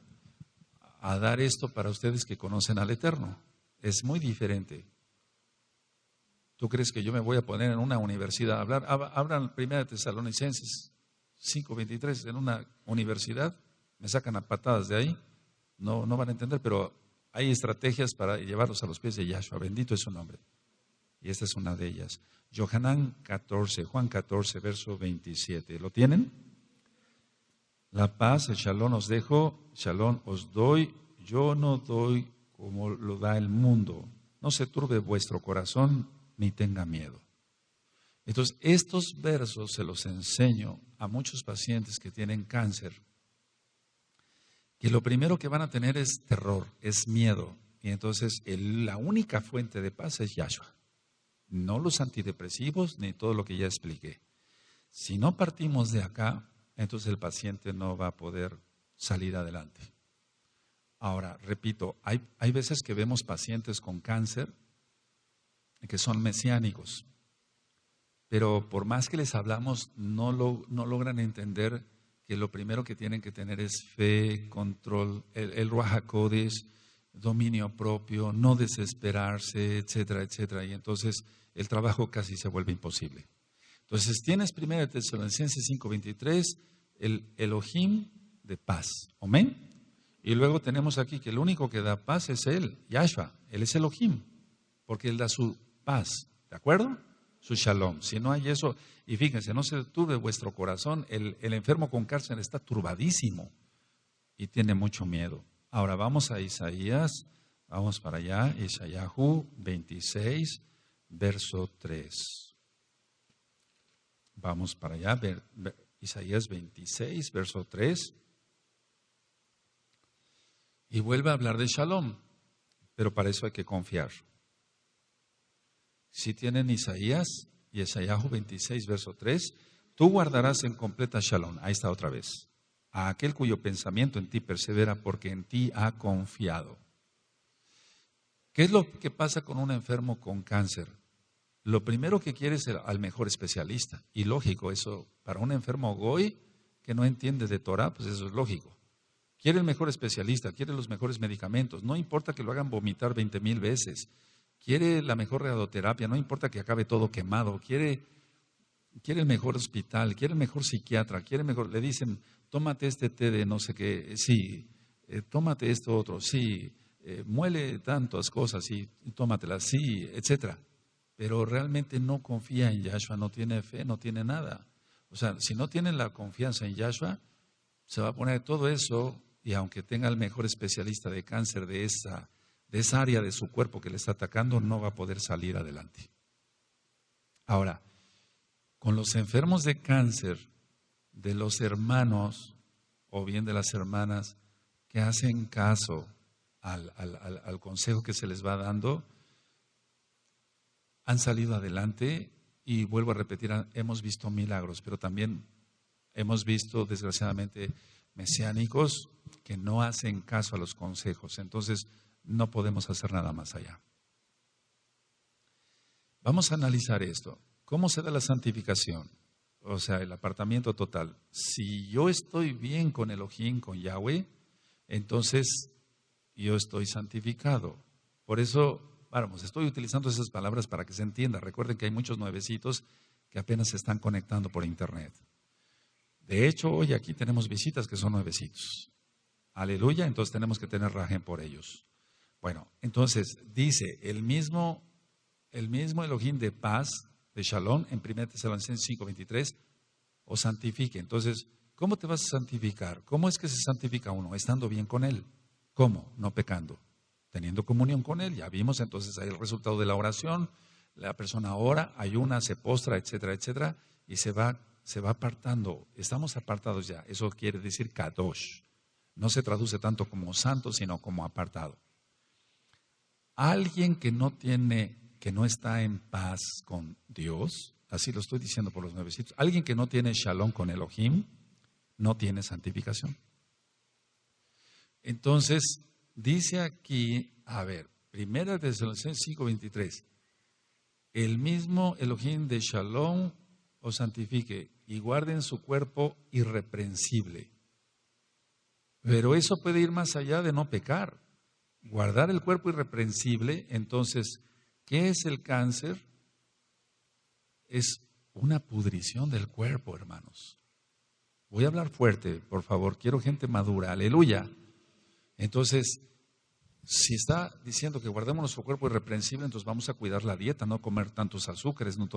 a dar esto para ustedes que conocen al Eterno. Es muy diferente. ¿Tú crees que yo me voy a poner en una universidad a hablar? Abran 1 Tesalonicenses 5:23 en una universidad. Me sacan a patadas de ahí, no van a entender, pero hay estrategias para llevarlos a los pies de Yahshua, bendito es su nombre. Y esta es una de ellas. Juan 14, verso 27. ¿Lo tienen? La paz, el shalom os dejo, shalom os doy, yo no doy como lo da el mundo. No se turbe vuestro corazón ni tenga miedo. Entonces, estos versos se los enseño a muchos pacientes que tienen cáncer. Y lo primero que van a tener es terror, es miedo. Y entonces la única fuente de paz es Yahshua. No los antidepresivos ni todo lo que ya expliqué. Si no partimos de acá, entonces el paciente no va a poder salir adelante. Ahora, repito, hay veces que vemos pacientes con cáncer que son mesiánicos. Pero por más que les hablamos, no logran entender que lo primero que tienen que tener es fe, control, el Ruach HaKodesh, dominio propio, no desesperarse, etcétera, etcétera. Y entonces el trabajo casi se vuelve imposible. Entonces tienes 1 Tesalonicenses 5:23, el Elohim de paz. Amén. Y luego tenemos aquí que el único que da paz es Él, Yahshua. Él es Elohim, porque Él da su paz. ¿De acuerdo? Su shalom. Si no hay eso, y fíjense, no se turbe vuestro corazón, el enfermo con cáncer está turbadísimo y tiene mucho miedo. Ahora vamos a Isaías, vamos para allá, Isayahu 26, verso 3. Vamos para allá, Isaías 26, verso 3. Y vuelve a hablar de shalom, pero para eso hay que confiar. Si tienen Isaías y Isayahu 26, verso 3, tú guardarás en completa shalom. Ahí está otra vez. A aquel cuyo pensamiento en ti persevera porque en ti ha confiado. ¿Qué es lo que pasa con un enfermo con cáncer? Lo primero que quiere es al mejor especialista. Y lógico, eso para un enfermo goy que no entiende de Torah, pues eso es lógico. Quiere el mejor especialista, quiere los mejores medicamentos. No importa que lo hagan vomitar 20,000 veces. Quiere la mejor radioterapia, no importa que acabe todo quemado. Quiere el mejor hospital, quiere el mejor psiquiatra, le dicen, tómate este té de no sé qué, sí, tómate esto otro, sí, muele tantas cosas, sí, tómatelas, sí, etcétera. Pero realmente no confía en Yahshua, no tiene fe, no tiene nada. O sea, si no tiene la confianza en Yahshua, se va a poner todo eso y aunque tenga el mejor especialista de cáncer de esa área de su cuerpo que le está atacando, no va a poder salir adelante. Ahora, con los enfermos de cáncer, de los hermanos o bien de las hermanas que hacen caso al consejo que se les va dando, han salido adelante y vuelvo a repetir, hemos visto milagros, pero también hemos visto desgraciadamente mesiánicos que no hacen caso a los consejos, entonces no podemos hacer nada más allá. Vamos a analizar esto. ¿Cómo se da la santificación? O sea, el apartamiento total. Si yo estoy bien con Elohim, con Yahweh, entonces yo estoy santificado. Por eso, vamos, estoy utilizando esas palabras para que se entienda. Recuerden que hay muchos nuevecitos que apenas se están conectando por internet. De hecho, hoy aquí tenemos visitas que son nuevecitos. Aleluya, entonces tenemos que tener rajen por ellos. Bueno, entonces dice el mismo Elohim de paz, de Shalom, en 1 Tesalonicenses 5:23, os santifique. Entonces, ¿cómo te vas a santificar? ¿Cómo es que se santifica uno? Estando bien con Él. ¿Cómo? No pecando. Teniendo comunión con Él. Ya vimos entonces ahí el resultado de la oración. La persona ora, ayuna, se postra, etcétera, etcétera, y se va apartando. Estamos apartados ya. Eso quiere decir kadosh. No se traduce tanto como santo, sino como apartado. Alguien que no está en paz con Dios, así lo estoy diciendo por los nuevecitos, alguien que no tiene shalom con Elohim, no tiene santificación. Entonces, dice aquí, a ver, 1 Tesalonicenses 5:23, el mismo Elohim de Shalom os santifique y guarden su cuerpo irreprensible. Pero eso puede ir más allá de no pecar. Guardar el cuerpo irreprensible, entonces, ¿qué es el cáncer? Es una pudrición del cuerpo, hermanos. Voy a hablar fuerte, por favor. Quiero gente madura. Aleluya. Entonces, si está diciendo que guardemos nuestro cuerpo irreprensible, entonces vamos a cuidar la dieta, no comer tantos azúcares, no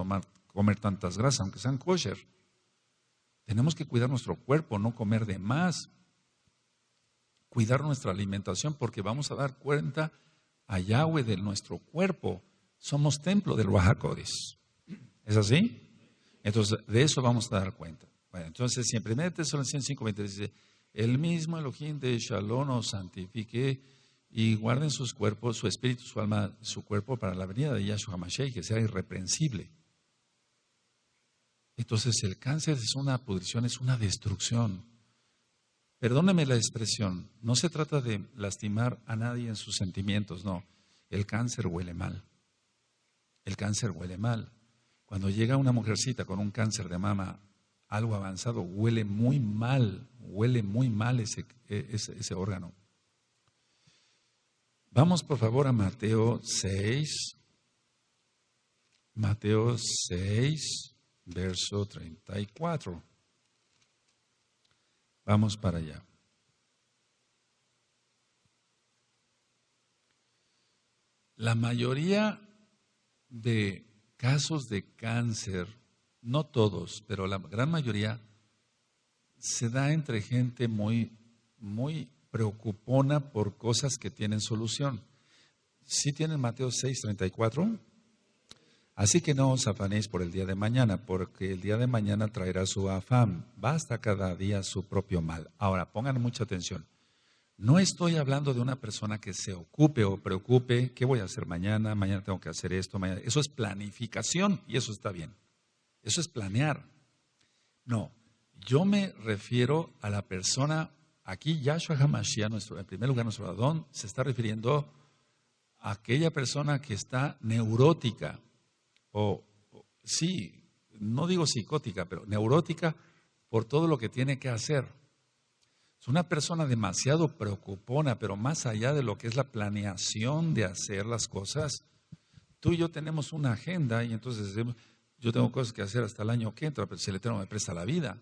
comer tantas grasas, aunque sean kosher. Tenemos que cuidar nuestro cuerpo, no comer de más. Cuidar nuestra alimentación, porque vamos a dar cuenta a Yahweh de nuestro cuerpo. Somos templo del Ruach HaKodesh. ¿Es así? Entonces, de eso vamos a dar cuenta. Bueno, entonces, si en 1 Tesalonicenses 5:23 dice, el mismo Elohim de Shalom os santifique y guarden sus cuerpos, su espíritu, su alma, su cuerpo para la venida de Yahshua HaMashiach, que sea irreprensible. Entonces, el cáncer es una pudrición, es una destrucción. Perdóneme la expresión, no se trata de lastimar a nadie en sus sentimientos, no. El cáncer huele mal. El cáncer huele mal. Cuando llega una mujercita con un cáncer de mama, algo avanzado, huele muy mal ese órgano. Vamos por favor a Mateo 6, verso 34. Vamos para allá. La mayoría de casos de cáncer, no todos, pero la gran mayoría, se da entre gente muy preocupona por cosas que tienen solución. ¿Sí tienen Mateo 6:34? Así que no os afanéis por el día de mañana, porque el día de mañana traerá su afán. Basta cada día su propio mal. Ahora, pongan mucha atención. No estoy hablando de una persona que se ocupe o preocupe, ¿qué voy a hacer mañana? Mañana tengo que hacer esto, mañana. Eso es planificación y eso está bien. Eso es planear. No, yo me refiero a la persona, aquí Yahshua HaMashiach, en primer lugar nuestro Adón, se está refiriendo a aquella persona que está neurótica. Sí, no digo psicótica, pero neurótica por todo lo que tiene que hacer. Es una persona demasiado preocupona, pero más allá de lo que es la planeación de hacer las cosas, tú y yo tenemos una agenda y entonces decimos, yo tengo cosas que hacer hasta el año que entra, pero si el Eterno me presta la vida.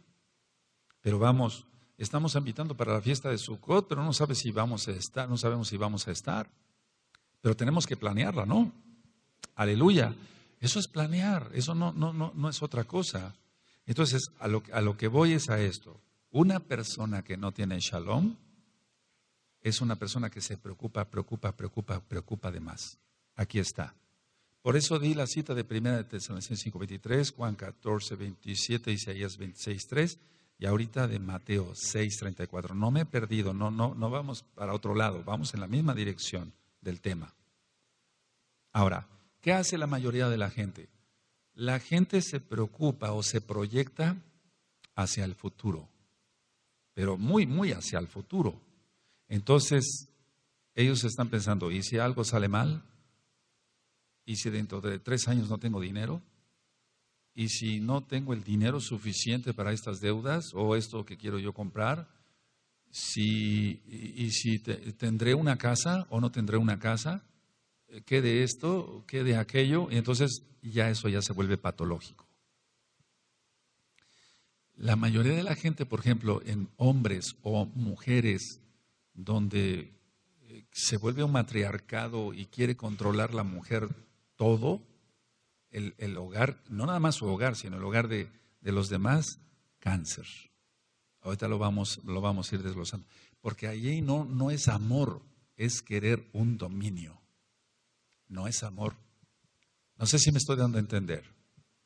Pero vamos, estamos invitando para la fiesta de Sukkot, pero no sabemos si vamos a estar. Pero tenemos que planearla, ¿no? Aleluya. Eso es planear, eso no es otra cosa. Entonces, a lo que voy es a esto. Una persona que no tiene shalom es una persona que se preocupa de más. Aquí está. Por eso di la cita de 1 Tesalonicenses 5:23, Juan 14:27, Isaías 26:3. y ahorita de Mateo 6:34. No me he perdido, no vamos para otro lado, vamos en la misma dirección del tema. Ahora, ¿qué hace la mayoría de la gente? La gente se preocupa o se proyecta hacia el futuro, pero muy, muy hacia el futuro. Entonces, ellos están pensando, ¿y si algo sale mal? ¿Y si dentro de 3 años no tengo dinero? ¿Y si no tengo el dinero suficiente para estas deudas o esto que quiero yo comprar? ¿Y si tendré una casa o no tendré una casa? ¿Qué de esto? ¿Qué de aquello? Y entonces ya eso ya se vuelve patológico. La mayoría de la gente, por ejemplo, en hombres o mujeres, donde se vuelve un matriarcado y quiere controlar la mujer todo, el hogar, no nada más su hogar, sino el hogar de los demás, cáncer. Ahorita lo vamos a ir desglosando. Porque allí no es amor, es querer un dominio. No es amor. No sé si me estoy dando a entender.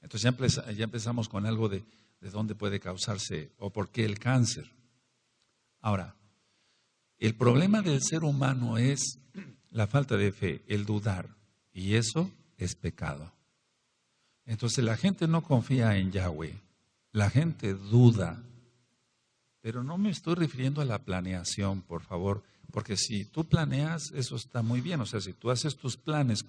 Entonces ya empezamos con algo de dónde puede causarse o por qué el cáncer. Ahora, el problema del ser humano es la falta de fe, el dudar, y eso es pecado. Entonces la gente no confía en Yahweh, la gente duda, pero no me estoy refiriendo a la planeación, por favor, porque si tú planeas, eso está muy bien, o sea, si tú haces tus planes,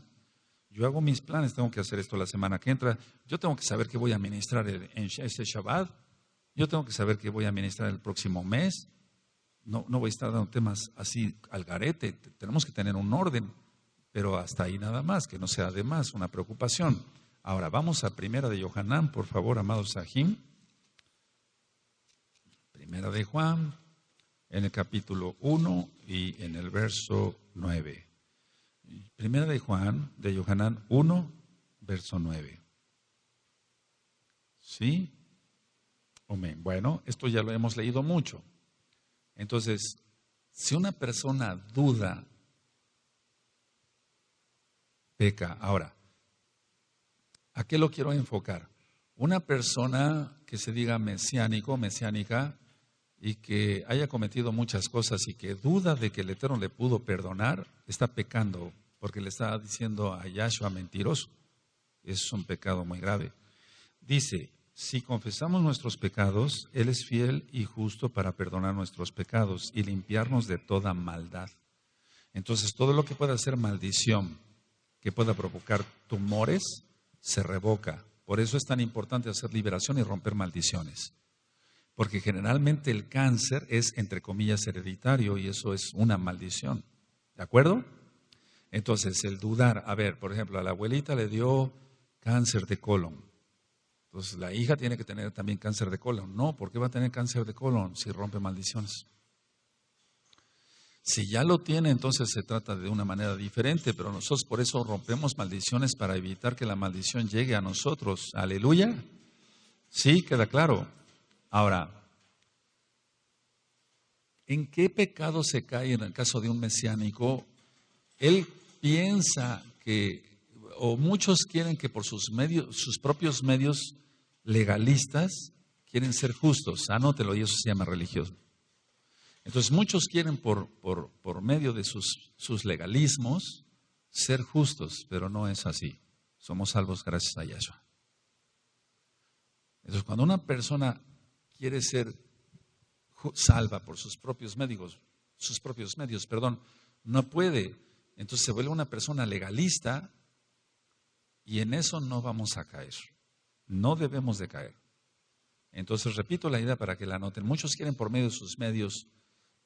yo hago mis planes, tengo que hacer esto la semana que entra, yo tengo que saber qué voy a ministrar en este Shabbat, yo tengo que saber qué voy a ministrar el próximo mes. No voy a estar dando temas así al garete, tenemos que tener un orden, pero hasta ahí nada más, que no sea además una preocupación. Ahora, vamos a Primera de Yohanan, por favor, amados Sahim. Primera de Juan, en el capítulo 1 y en el verso 9. Primera de Juan, de Yohanan 1, verso 9. ¿Sí? Amén. Bueno, esto ya lo hemos leído mucho. Entonces, si una persona duda, peca. Ahora, ¿a qué lo quiero enfocar? Una persona que se diga mesiánico, mesiánica, y que haya cometido muchas cosas y que duda de que el Eterno le pudo perdonar, está pecando, porque le está diciendo a Yahshua mentiroso. Es un pecado muy grave. Dice, si confesamos nuestros pecados, Él es fiel y justo para perdonar nuestros pecados y limpiarnos de toda maldad. Entonces, todo lo que pueda ser maldición, que pueda provocar tumores, se revoca. Por eso es tan importante hacer liberación y romper maldiciones. Porque generalmente el cáncer es, entre comillas, hereditario y eso es una maldición. ¿De acuerdo? Entonces, el dudar, a ver, por ejemplo, a la abuelita le dio cáncer de colon. Entonces, la hija tiene que tener también cáncer de colon. No, ¿por qué va a tener cáncer de colon si rompe maldiciones? Si ya lo tiene, entonces se trata de una manera diferente, pero nosotros por eso rompemos maldiciones para evitar que la maldición llegue a nosotros. Aleluya. Sí, queda claro. Ahora, ¿en qué pecado se cae en el caso de un mesiánico? Él piensa que, o muchos quieren que por sus propios medios legalistas, quieren ser justos. Anótelo, y eso se llama religioso. Entonces muchos quieren por medio de sus legalismos ser justos, pero no es así. Somos salvos gracias a Yahshua. Entonces cuando una persona quiere ser salva por sus propios medios, no puede. Entonces se vuelve una persona legalista y en eso no vamos a caer. No debemos de caer. Entonces repito la idea para que la anoten. Muchos quieren por medio de sus medios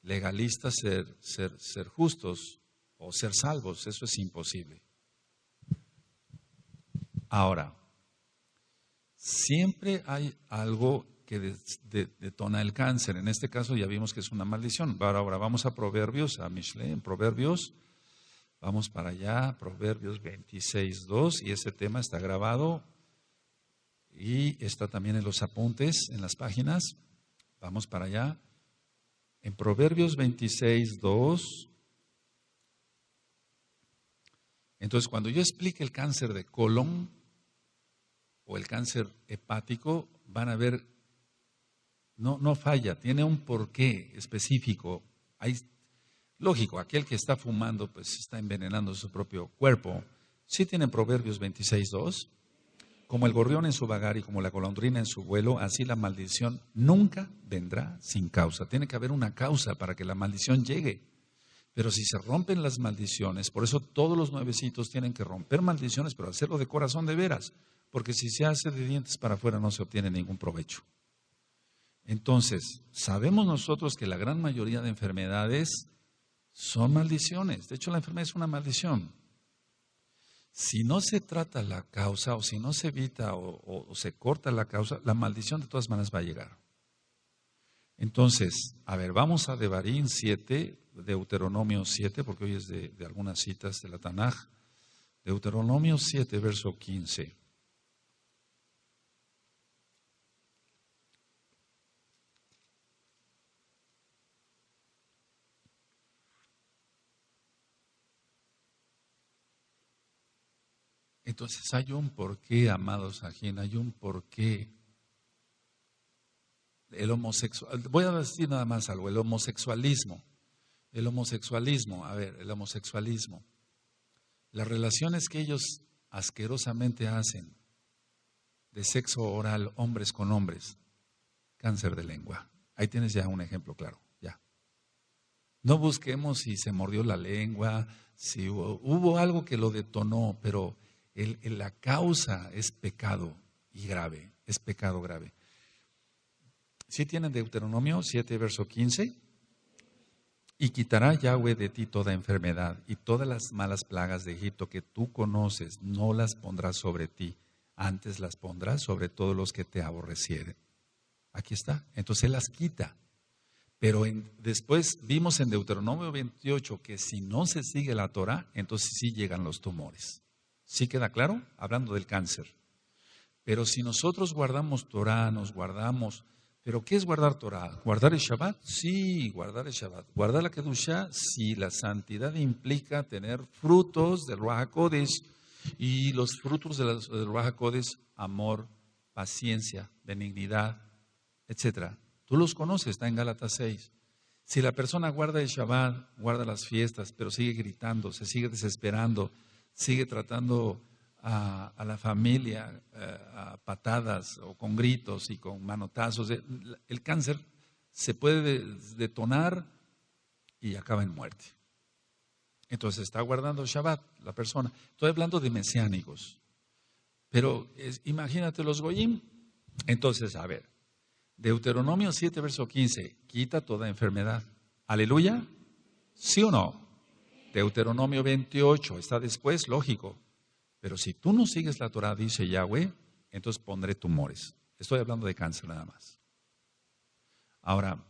legalistas ser justos o ser salvos. Eso es imposible. Ahora, siempre hay algo que detona el cáncer. En este caso ya vimos que es una maldición. Ahora vamos a Proverbios, a Mishle, en Proverbios. Vamos para allá, Proverbios 26:2, y ese tema está grabado y está también en los apuntes, en las páginas. Vamos para allá. En Proverbios 26:2. Entonces, cuando yo explique el cáncer de colon o el cáncer hepático, van a ver no falla, tiene un porqué específico. Hay, lógico, aquel que está fumando pues está envenenando su propio cuerpo. Sí tienen Proverbios 26:2. Como el gorrión en su vagar y como la golondrina en su vuelo, así la maldición nunca vendrá sin causa. Tiene que haber una causa para que la maldición llegue. Pero si se rompen las maldiciones, por eso todos los nuevecitos tienen que romper maldiciones, pero hacerlo de corazón de veras. Porque si se hace de dientes para afuera no se obtiene ningún provecho. Entonces, sabemos nosotros que la gran mayoría de enfermedades son maldiciones. De hecho, la enfermedad es una maldición. Si no se trata la causa o si no se evita o se corta la causa, la maldición de todas maneras va a llegar. Entonces, a ver, vamos a Devarim 7, Deuteronomio 7, porque hoy es de algunas citas de la Tanaj. Deuteronomio 7, verso 15. Entonces hay un porqué, amados ajín, hay un porqué. El homosexual, voy a decir nada más algo, el homosexualismo, a ver, el homosexualismo, las relaciones que ellos asquerosamente hacen de sexo oral, hombres con hombres, cáncer de lengua. Ahí tienes ya un ejemplo claro, ya. No busquemos si se mordió la lengua, si hubo algo que lo detonó, pero la causa es pecado y grave, es pecado grave. ¿Sí tienen Deuteronomio 7, verso 15? Y quitará Yahweh de ti toda enfermedad y todas las malas plagas de Egipto que tú conoces, no las pondrás sobre ti, antes las pondrás sobre todos los que te aborrecieren. Aquí está, entonces Él las quita. Pero después vimos en Deuteronomio 28 que si no se sigue la Torah, entonces sí llegan los tumores. ¿Sí queda claro? Hablando del cáncer. Pero si nosotros guardamos Torah, nos guardamos... ¿Pero qué es guardar Torah? ¿Guardar el Shabbat? Sí, guardar el Shabbat. ¿Guardar la Kedushá? Sí, la santidad implica tener frutos del Ruach HaKodesh. Y los frutos del Ruach HaKodesh, amor, paciencia, benignidad, etc. Tú los conoces, está en Gálatas 6. Si la persona guarda el Shabbat, guarda las fiestas, pero sigue gritando, se sigue desesperando, sigue tratando a la familia a patadas o con gritos y con manotazos, el cáncer se puede detonar y acaba en muerte. Entonces está guardando Shabbat la persona. Estoy hablando de mesiánicos, pero imagínate los goyim. Entonces, a ver, Deuteronomio 7, verso 15, quita toda enfermedad. ¿Aleluya? ¿Sí o no? Deuteronomio 28, está después, lógico. Pero si tú no sigues la Torah, dice Yahweh, entonces pondré tumores. Estoy hablando de cáncer nada más. Ahora,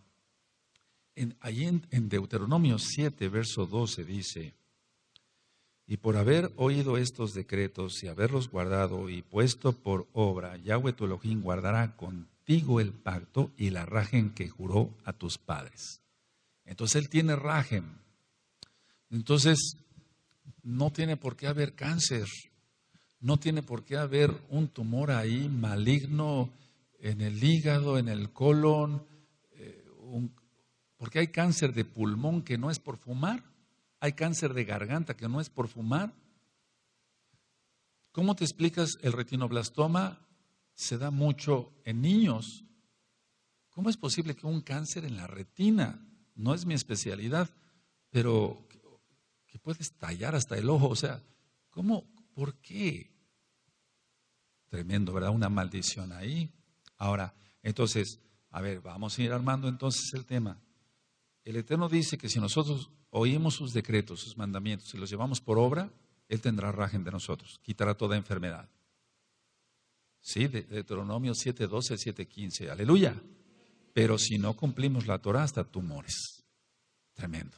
ahí en Deuteronomio 7, verso 12 dice, y por haber oído estos decretos y haberlos guardado y puesto por obra, Yahweh tu Elohim guardará contigo el pacto y la rajem que juró a tus padres. Entonces Él tiene rajem. Entonces, no tiene por qué haber cáncer. No tiene por qué haber un tumor ahí maligno en el hígado, en el colon, porque hay cáncer de pulmón que no es por fumar, hay cáncer de garganta que no es por fumar. ¿Cómo te explicas el retinoblastoma? Se da mucho en niños. ¿Cómo es posible que un cáncer en la retina, no es mi especialidad, pero que puede estallar hasta el ojo? O sea, ¿cómo? ¿Por qué? Tremendo, ¿verdad? Una maldición ahí. Ahora, entonces, a ver, vamos a ir armando entonces el tema. El Eterno dice que si nosotros oímos sus decretos, sus mandamientos, y los llevamos por obra, Él tendrá rajem de nosotros, quitará toda enfermedad. Sí, Deuteronomio 7:12, 7:15, aleluya. Pero si no cumplimos la Torah, hasta tumores. Tremendo.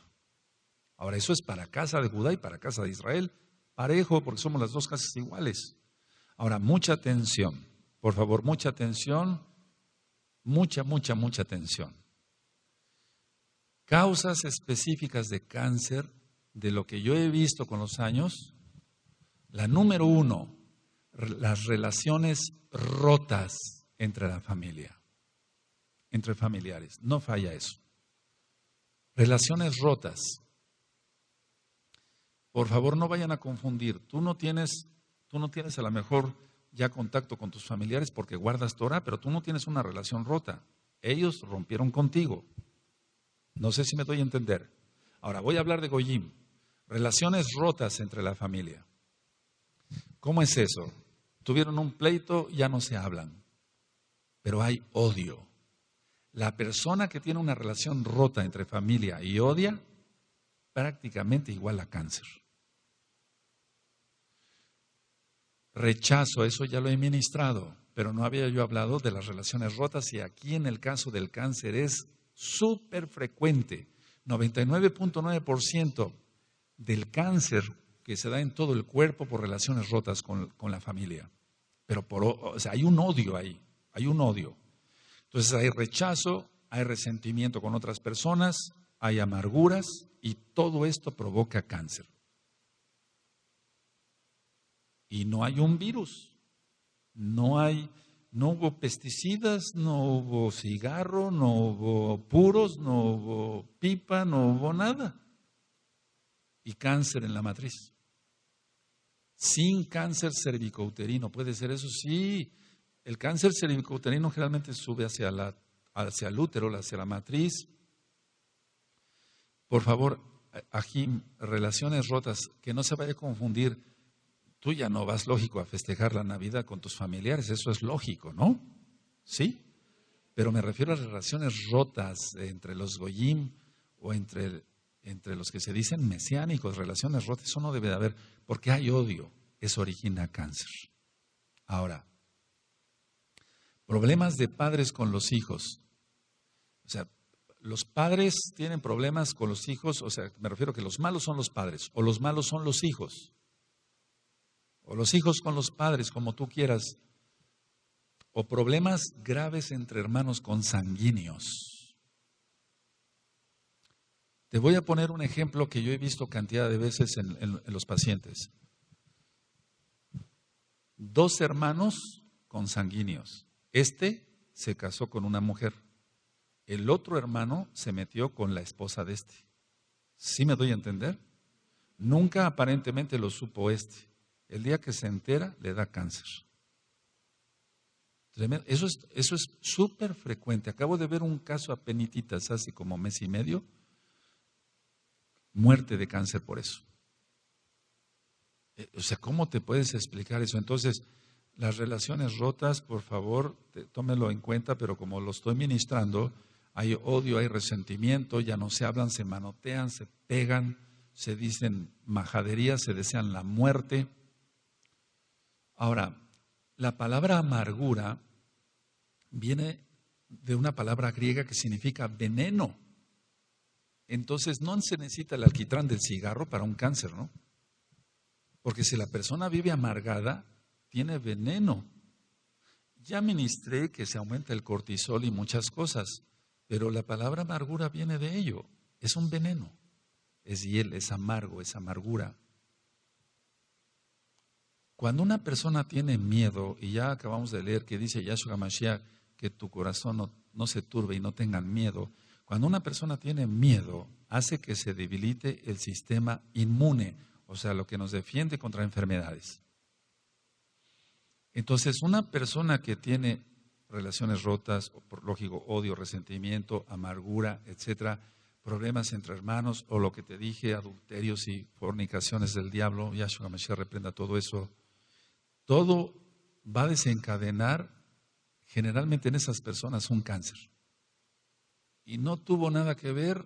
Ahora, eso es para casa de Judá y para casa de Israel, parejo, porque somos las dos casas iguales. Ahora, mucha atención, por favor, mucha atención, mucha atención. Causas específicas de cáncer, de lo que yo he visto con los años, la número 1, las relaciones rotas entre la familia. entre familiares. No falla eso. Relaciones rotas. Por favor, no vayan a confundir. Tú no tienes a lo mejor ya contacto con tus familiares porque guardas Torah, pero tú no tienes una relación rota. Ellos rompieron contigo. No sé si me doy a entender. Ahora, voy a hablar de Goyim. Relaciones rotas entre la familia. ¿Cómo es eso? Tuvieron un pleito, ya no se hablan, pero hay odio. La persona que tiene una relación rota entre familia y odia, prácticamente igual a cáncer. Rechazo, eso ya lo he ministrado, pero no había yo hablado de las relaciones rotas y aquí en el caso del cáncer es súper frecuente. 99.9% del cáncer que se da en todo el cuerpo por relaciones rotas con la familia. Pero o sea, hay un odio ahí, hay un odio. Entonces hay rechazo, hay resentimiento con otras personas, hay amarguras y todo esto provoca cáncer. Y no hay un virus, no hubo pesticidas, no hubo cigarro, no hubo puros, no hubo pipa, no hubo nada. Y cáncer en la matriz. Sin cáncer cervicouterino, ¿puede ser eso? Sí, el cáncer cervicouterino generalmente sube hacia el útero, hacia la matriz. Por favor, Ajim, relaciones rotas, que no se vaya a confundir. Tú ya no vas, lógico, a festejar la Navidad con tus familiares, eso es lógico, ¿no? Sí, pero me refiero a relaciones rotas entre los Goyim o entre los que se dicen mesiánicos, relaciones rotas, eso no debe de haber, porque hay odio, eso origina cáncer. Ahora, problemas de padres con los hijos. O sea, los padres tienen problemas con los hijos, o sea, me refiero a que los malos son los padres, o los malos son los hijos. O los hijos con los padres, como tú quieras, o problemas graves entre hermanos consanguíneos. Te voy a poner un ejemplo que yo he visto cantidad de veces en los pacientes. 2 hermanos consanguíneos. Este se casó con una mujer. El otro hermano se metió con la esposa de este. ¿Sí me doy a entender? Nunca aparentemente lo supo este. El día que se entera, le da cáncer. Tremendo. Eso es súper frecuente. Acabo de ver un caso apenititas hace como mes y medio. Muerte de cáncer por eso. O sea, ¿cómo te puedes explicar eso? Entonces, las relaciones rotas, por favor, tómelo en cuenta, pero como lo estoy ministrando, hay odio, hay resentimiento, ya no se hablan, se manotean, se pegan, se dicen majaderías, se desean la muerte. Ahora, la palabra amargura viene de una palabra griega que significa veneno. Entonces, no se necesita el alquitrán del cigarro para un cáncer, ¿no? Porque si la persona vive amargada, tiene veneno. Ya ministré que se aumenta el cortisol y muchas cosas, pero la palabra amargura viene de ello. Es un veneno. Es hiel, es amargo, es amargura. Cuando una persona tiene miedo, y ya acabamos de leer que dice Yahshua HaMashiach que tu corazón no se turbe y no tengan miedo, cuando una persona tiene miedo, hace que se debilite el sistema inmune, o sea, lo que nos defiende contra enfermedades. Entonces, una persona que tiene relaciones rotas, por lógico, odio, resentimiento, amargura, etcétera, problemas entre hermanos, o lo que te dije, adulterios y fornicaciones del diablo, Yahshua HaMashiach reprenda todo eso. Todo va a desencadenar generalmente en esas personas un cáncer. Y no tuvo nada que ver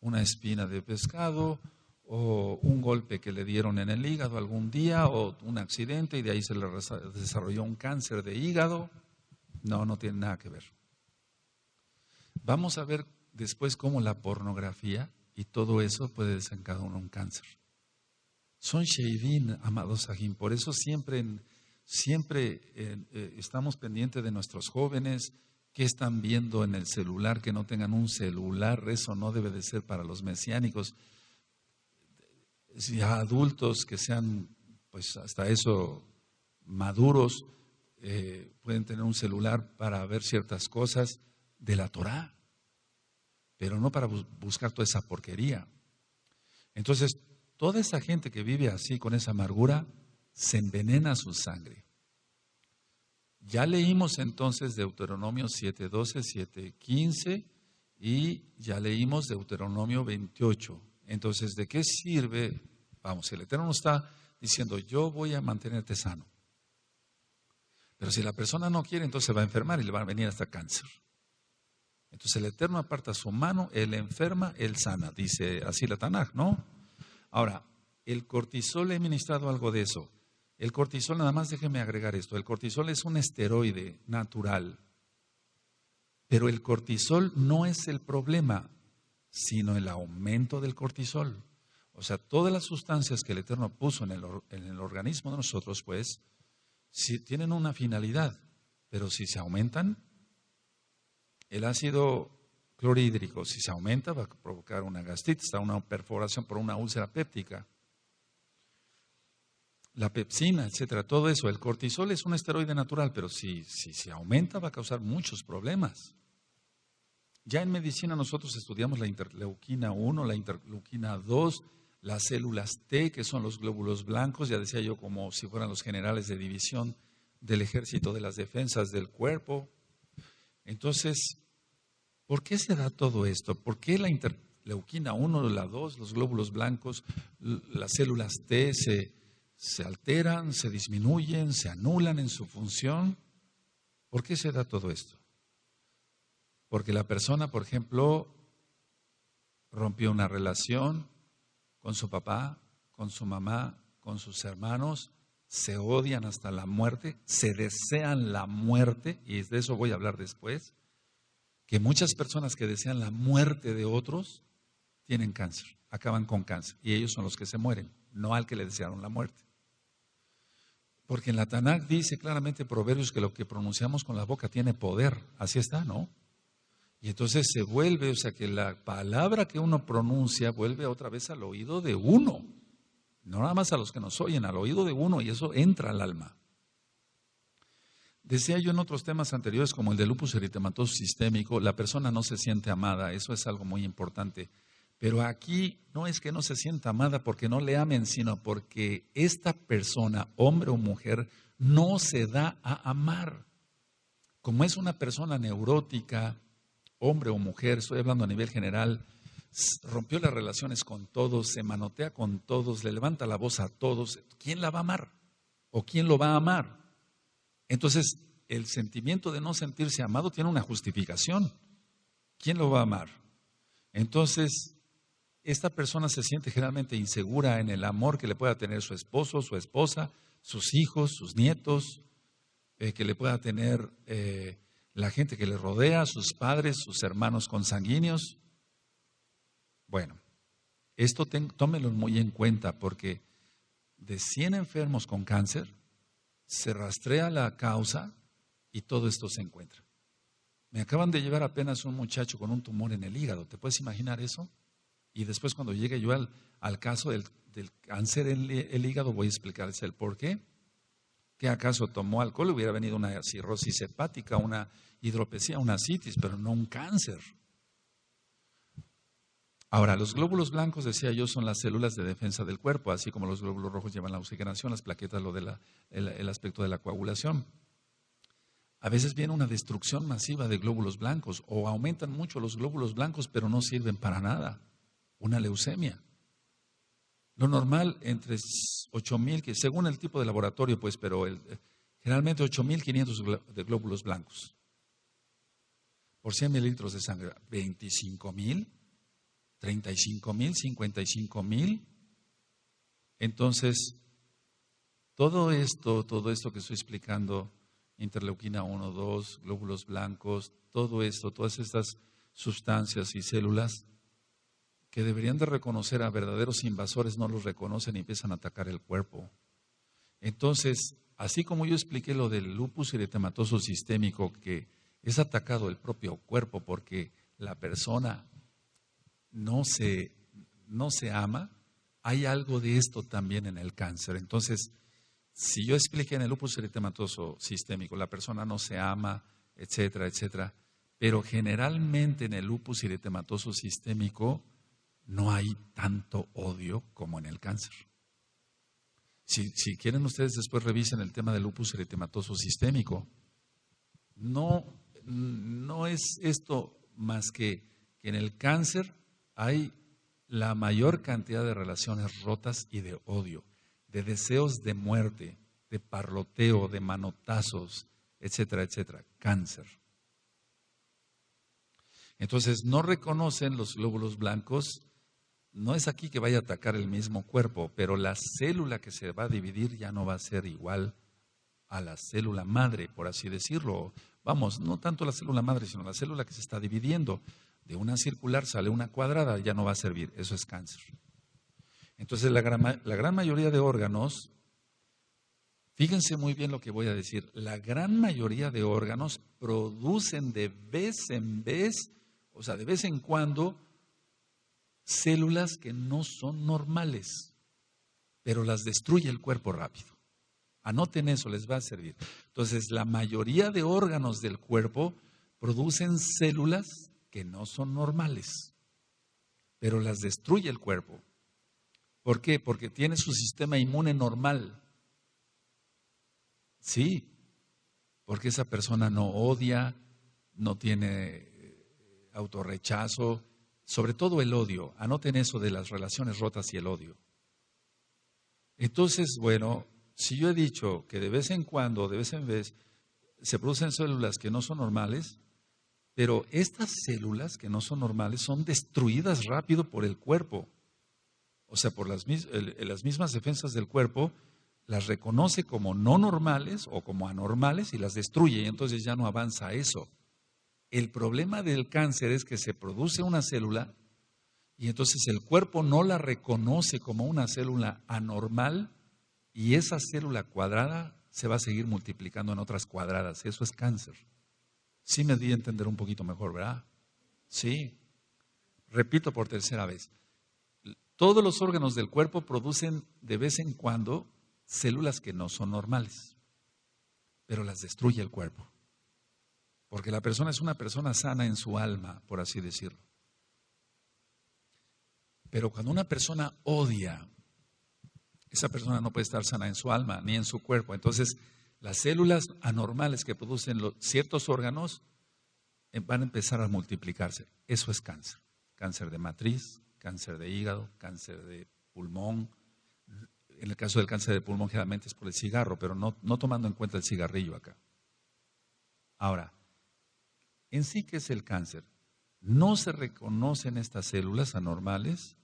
una espina de pescado o un golpe que le dieron en el hígado algún día o un accidente y de ahí se le desarrolló un cáncer de hígado. No tiene nada que ver. Vamos a ver después cómo la pornografía y todo eso puede desencadenar un cáncer. Son Sheidin, amados Sahim, por eso siempre estamos pendientes de nuestros jóvenes, que están viendo en el celular, que no tengan un celular, eso no debe de ser para los mesiánicos. Ya adultos que sean, pues hasta eso, maduros, pueden tener un celular para ver ciertas cosas, de la Torá, pero no para buscar toda esa porquería. Entonces, toda esa gente que vive así, con esa amargura, se envenena su sangre. Ya leímos entonces Deuteronomio 7:12, 7:15 y ya leímos Deuteronomio 28. Entonces, ¿de qué sirve? Vamos, el Eterno nos está diciendo, yo voy a mantenerte sano. Pero si la persona no quiere, entonces se va a enfermar y le va a venir hasta cáncer. Entonces el Eterno aparta su mano, él enferma, él sana, dice así la Tanaj, ¿no? Ahora, el cortisol, he ministrado algo de eso. El cortisol, nada más déjeme agregar esto, el cortisol es un esteroide natural, pero el cortisol no es el problema, sino el aumento del cortisol. O sea, todas las sustancias que el Eterno puso en el organismo de nosotros, pues, si tienen una finalidad, pero si se aumentan, el ácido clorhídrico, si se aumenta, va a provocar una gastritis, una perforación por una úlcera péptica. La pepsina, etcétera, todo eso. El cortisol es un esteroide natural, pero si se aumenta, va a causar muchos problemas. Ya en medicina nosotros estudiamos la interleuquina 1, la interleuquina 2, las células T, que son los glóbulos blancos, ya decía yo, como si fueran los generales de división del ejército de las defensas del cuerpo. Entonces, ¿por qué se da todo esto? ¿Por qué la interleuquina 1, la 2, los glóbulos blancos, las células T se alteran, se disminuyen, se anulan en su función? ¿Por qué se da todo esto? Porque la persona, por ejemplo, rompió una relación con su papá, con su mamá, con sus hermanos, se odian hasta la muerte, se desean la muerte, y de eso voy a hablar después, que muchas personas que desean la muerte de otros tienen cáncer, acaban con cáncer, y ellos son los que se mueren, no al que le desearon la muerte. Porque en la Tanaj dice claramente Proverbios que lo que pronunciamos con la boca tiene poder, así está, ¿no? Y entonces se vuelve, o sea que la palabra que uno pronuncia vuelve otra vez al oído de uno, no nada más a los que nos oyen, al oído de uno, y eso entra al alma. Decía yo en otros temas anteriores, como el de lupus eritematoso sistémico, la persona no se siente amada, eso es algo muy importante. Pero aquí no es que no se sienta amada porque no le amen, sino porque esta persona, hombre o mujer, no se da a amar. Como es una persona neurótica, hombre o mujer, estoy hablando a nivel general, rompió las relaciones con todos, se manotea con todos, le levanta la voz a todos, ¿quién la va a amar? ¿O quién lo va a amar? Entonces, el sentimiento de no sentirse amado tiene una justificación. ¿Quién lo va a amar? Entonces, esta persona se siente generalmente insegura en el amor que le pueda tener su esposo, su esposa, sus hijos, sus nietos, que le pueda tener la gente que le rodea, sus padres, sus hermanos consanguíneos. Bueno, esto tómelo muy en cuenta porque de 100 enfermos con cáncer se rastrea la causa y todo esto se encuentra. Me acaban de llevar apenas un muchacho con un tumor en el hígado, ¿te puedes imaginar eso? Y después cuando llegue yo al caso del cáncer en el hígado voy a explicarles el por qué. ¿Que acaso tomó alcohol? Hubiera venido una cirrosis hepática, una hidropesía, una citis, pero no un cáncer. Ahora, los glóbulos blancos, decía yo, son las células de defensa del cuerpo, así como los glóbulos rojos llevan la oxigenación, las plaquetas lo de el aspecto de la coagulación. A veces viene una destrucción masiva de glóbulos blancos o aumentan mucho los glóbulos blancos, pero no sirven para nada. Una leucemia. Lo normal entre 8,000, que según el tipo de laboratorio, pues, pero generalmente 8,500 de glóbulos blancos por 100 mililitros de sangre. 25,000, 35,000, 55,000. Entonces, todo esto que estoy explicando, interleuquina 1, 2, glóbulos blancos, todo esto, todas estas sustancias y células que deberían de reconocer a verdaderos invasores, no los reconocen y empiezan a atacar el cuerpo. Entonces, así como yo expliqué lo del lupus eritematoso sistémico, que es atacado el propio cuerpo porque la persona no se ama, hay algo de esto también en el cáncer. Entonces, si yo expliqué en el lupus eritematoso sistémico, la persona no se ama, etcétera, etcétera, Pero generalmente en el lupus eritematoso sistémico no hay tanto odio como en el cáncer. Si quieren ustedes después revisen el tema del lupus eritematoso sistémico. No es esto más que en el cáncer hay la mayor cantidad de relaciones rotas y de odio, de deseos de muerte, de parloteo, de manotazos, etcétera, etcétera. Cáncer. Entonces no reconocen los glóbulos blancos. No es aquí que vaya a atacar el mismo cuerpo, pero la célula que se va a dividir ya no va a ser igual a la célula madre, por así decirlo. Vamos, no tanto la célula madre, sino la célula que se está dividiendo. De una circular sale una cuadrada, ya no va a servir. Eso es cáncer. Entonces la gran mayoría de órganos, fíjense muy bien lo que voy a decir, la gran mayoría de órganos producen de vez en vez, o sea, de vez en cuando, células que no son normales, pero las destruye el cuerpo rápido. Anoten eso, les va a servir. Entonces, la mayoría de órganos del cuerpo producen células que no son normales, pero las destruye el cuerpo. ¿Por qué? Porque tiene su sistema inmune normal. Sí, porque esa persona no odia, no tiene autorrechazo, sobre todo el odio. Anoten eso de las relaciones rotas y el odio. Entonces, bueno, si yo he dicho que de vez en cuando, de vez en vez, se producen células que no son normales, pero estas células que no son normales son destruidas rápido por el cuerpo. O sea, por las mismas defensas del cuerpo, las reconoce como no normales o como anormales y las destruye, y entonces ya no avanza eso. El problema del cáncer es que se produce una célula y entonces el cuerpo no la reconoce como una célula anormal y esa célula cuadrada se va a seguir multiplicando en otras cuadradas. Eso es cáncer. Sí me di a entender un poquito mejor, ¿verdad? Sí. Repito por tercera vez. Todos los órganos del cuerpo producen de vez en cuando células que no son normales, pero las destruye el cuerpo. Porque la persona es una persona sana en su alma, por así decirlo. Pero cuando una persona odia, esa persona no puede estar sana en su alma ni en su cuerpo. Entonces, las células anormales que producen ciertos órganos van a empezar a multiplicarse. Eso es cáncer. Cáncer de matriz, cáncer de hígado, cáncer de pulmón. En el caso del cáncer de pulmón generalmente es por el cigarro, pero no tomando en cuenta el cigarrillo acá. Ahora, en sí, ¿qué es el cáncer? No se reconocen estas células anormales.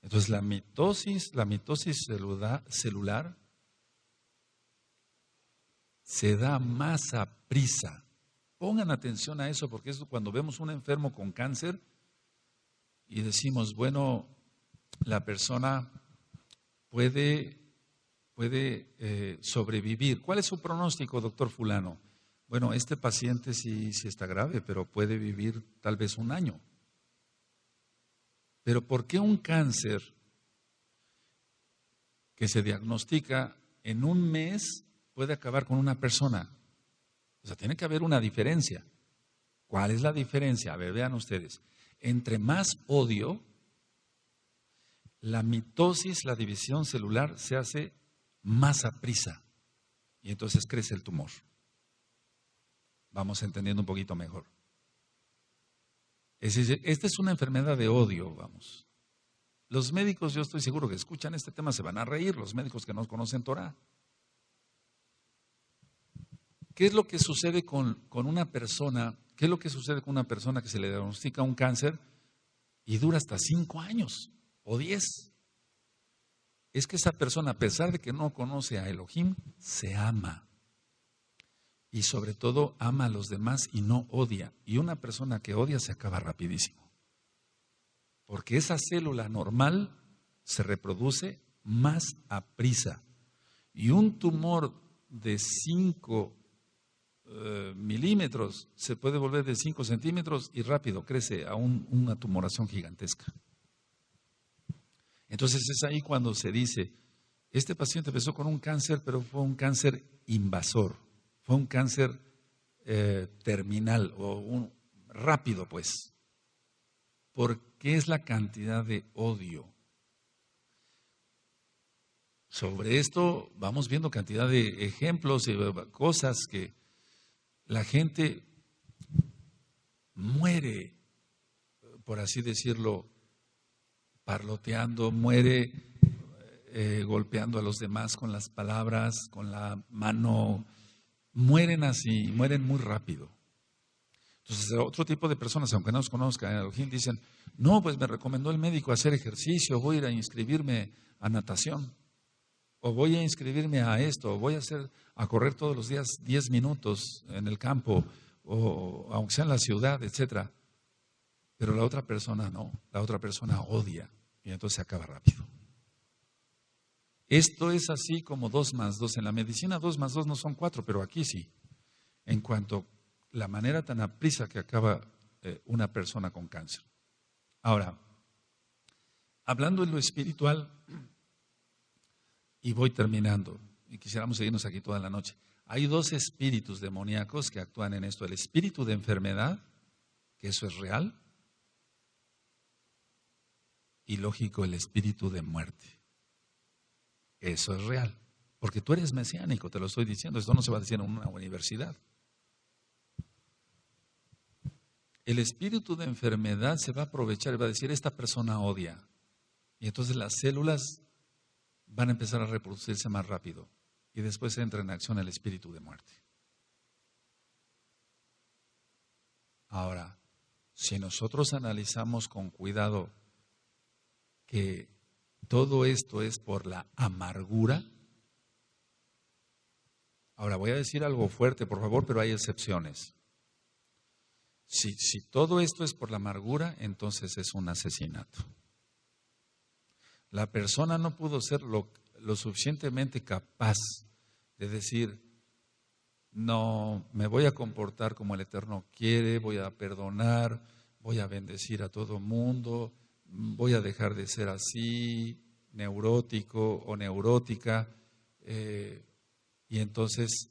Entonces la mitosis celular se da más a prisa. Pongan atención a eso, porque es cuando vemos un enfermo con cáncer y decimos, bueno, la persona puede sobrevivir. ¿Cuál es su pronóstico, doctor fulano? Bueno, este paciente sí está grave, pero puede vivir tal vez un año. Pero ¿por qué un cáncer que se diagnostica en un mes puede acabar con una persona? O sea, tiene que haber una diferencia. ¿Cuál es la diferencia? A ver, vean ustedes. Entre más odio, la mitosis, la división celular, se hace más aprisa. Y entonces crece el tumor. Vamos entendiendo un poquito mejor. Es decir, esta es una enfermedad de odio, vamos. Los médicos, yo estoy seguro que escuchan este tema, se van a reír, los médicos que no conocen Torah. ¿Qué es lo que sucede con una persona? ¿Qué es lo que sucede con una persona que se le diagnostica un cáncer y dura hasta 5 años o 10? Es que esa persona, a pesar de que no conoce a Elohim, se ama. Y sobre todo ama a los demás y no odia. Y una persona que odia se acaba rapidísimo. Porque esa célula normal se reproduce más a prisa. Y un tumor de 5 milímetros se puede volver de 5 centímetros y rápido crece a una tumoración gigantesca. Entonces es ahí cuando se dice, este paciente empezó con un cáncer, pero fue un cáncer invasor. Fue un cáncer terminal o rápido, pues. Porque es la cantidad de odio. Sobre esto vamos viendo cantidad de ejemplos y cosas que la gente muere, por así decirlo, parloteando, muere golpeando a los demás con las palabras, con la mano. Mueren así, mueren muy rápido. Entonces, otro tipo de personas, aunque no los conozcan, en Elohim dicen, no, pues me recomendó el médico hacer ejercicio, voy a ir a inscribirme a natación, o voy a inscribirme a esto, o voy a correr todos los días 10 minutos en el campo, o aunque sea en la ciudad, etcétera. Pero la otra persona no, la otra persona odia, y entonces se acaba rápido. Esto es así como 2 más 2. En la medicina 2 más 2 no son 4, pero aquí sí. En cuanto a la manera tan aprisa que acaba una persona con cáncer. Ahora, hablando en lo espiritual, y voy terminando, y quisiéramos seguirnos aquí toda la noche. Hay 2 espíritus demoníacos que actúan en esto. El espíritu de enfermedad, que eso es real, y lógico, el espíritu de muerte. Eso es real, porque tú eres mesiánico, te lo estoy diciendo, esto no se va a decir en una universidad. El espíritu de enfermedad se va a aprovechar y va a decir, esta persona odia. Y entonces las células van a empezar a reproducirse más rápido. Y después entra en acción el espíritu de muerte. Ahora, si nosotros analizamos con cuidado que todo esto es por la amargura. Ahora voy a decir algo fuerte, por favor, pero hay excepciones. Si todo esto es por la amargura, entonces es un asesinato. La persona no pudo ser lo suficientemente capaz de decir, no, me voy a comportar como el Eterno quiere, voy a perdonar, voy a bendecir a todo mundo, voy a dejar de ser así, neurótico o neurótica, y entonces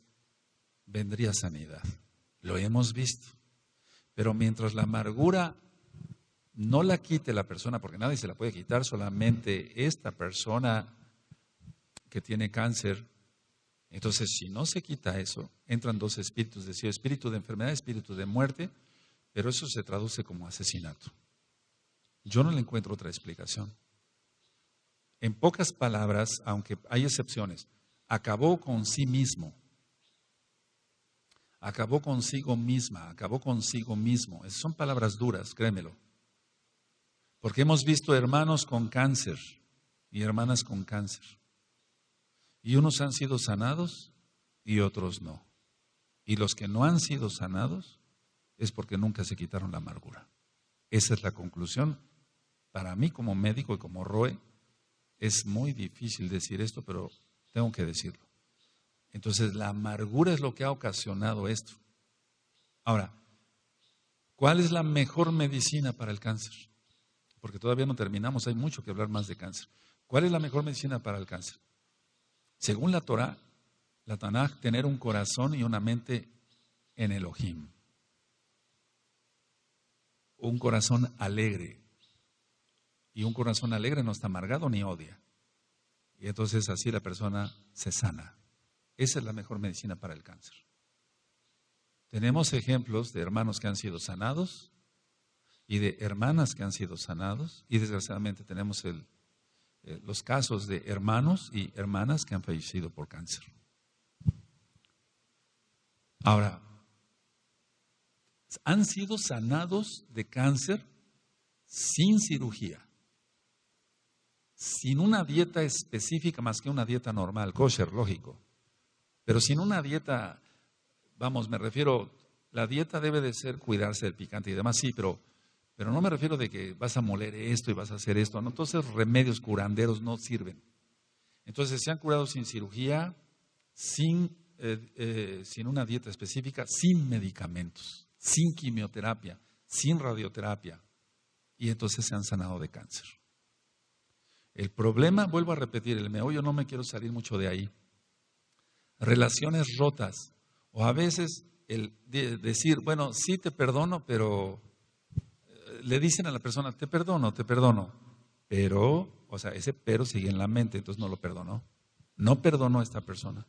vendría sanidad. Lo hemos visto. Pero mientras la amargura no la quite la persona, porque nadie se la puede quitar, solamente esta persona que tiene cáncer, entonces si no se quita eso, entran 2 espíritus, es decir, espíritu de enfermedad, espíritu de muerte, pero eso se traduce como asesinato. Yo no le encuentro otra explicación. En pocas palabras, aunque hay excepciones, acabó con sí mismo. Acabó consigo misma, acabó consigo mismo. Esas son palabras duras, créemelo. Porque hemos visto hermanos con cáncer y hermanas con cáncer. Y unos han sido sanados y otros no. Y los que no han sido sanados es porque nunca se quitaron la amargura. Esa es la conclusión. Para mí como médico y como Roe, es muy difícil decir esto, pero tengo que decirlo. Entonces, la amargura es lo que ha ocasionado esto. Ahora, ¿cuál es la mejor medicina para el cáncer? Porque todavía no terminamos, hay mucho que hablar más de cáncer. ¿Cuál es la mejor medicina para el cáncer? Según la Torah, la Tanaj, tener un corazón y una mente en Elohim. Un corazón alegre. Y un corazón alegre no está amargado ni odia. Y entonces así la persona se sana. Esa es la mejor medicina para el cáncer. Tenemos ejemplos de hermanos que han sido sanados y de hermanas que han sido sanados. Y desgraciadamente tenemos los casos de hermanos y hermanas que han fallecido por cáncer. Ahora, han sido sanados de cáncer sin cirugía. Sin una dieta específica más que una dieta normal, kosher, lógico. Pero sin una dieta, vamos, me refiero, la dieta debe de ser cuidarse del picante y demás, sí, pero no me refiero de que vas a moler esto y vas a hacer esto, no, entonces remedios curanderos no sirven. Entonces se han curado sin cirugía, sin una dieta específica, sin medicamentos, sin quimioterapia, sin radioterapia, y entonces se han sanado de cáncer. El problema, vuelvo a repetir, el meollo, no me quiero salir mucho de ahí. Relaciones rotas, o a veces decir, bueno, sí te perdono, pero le dicen a la persona, te perdono, pero, o sea, ese pero sigue en la mente, entonces no lo perdonó. No perdonó a esta persona.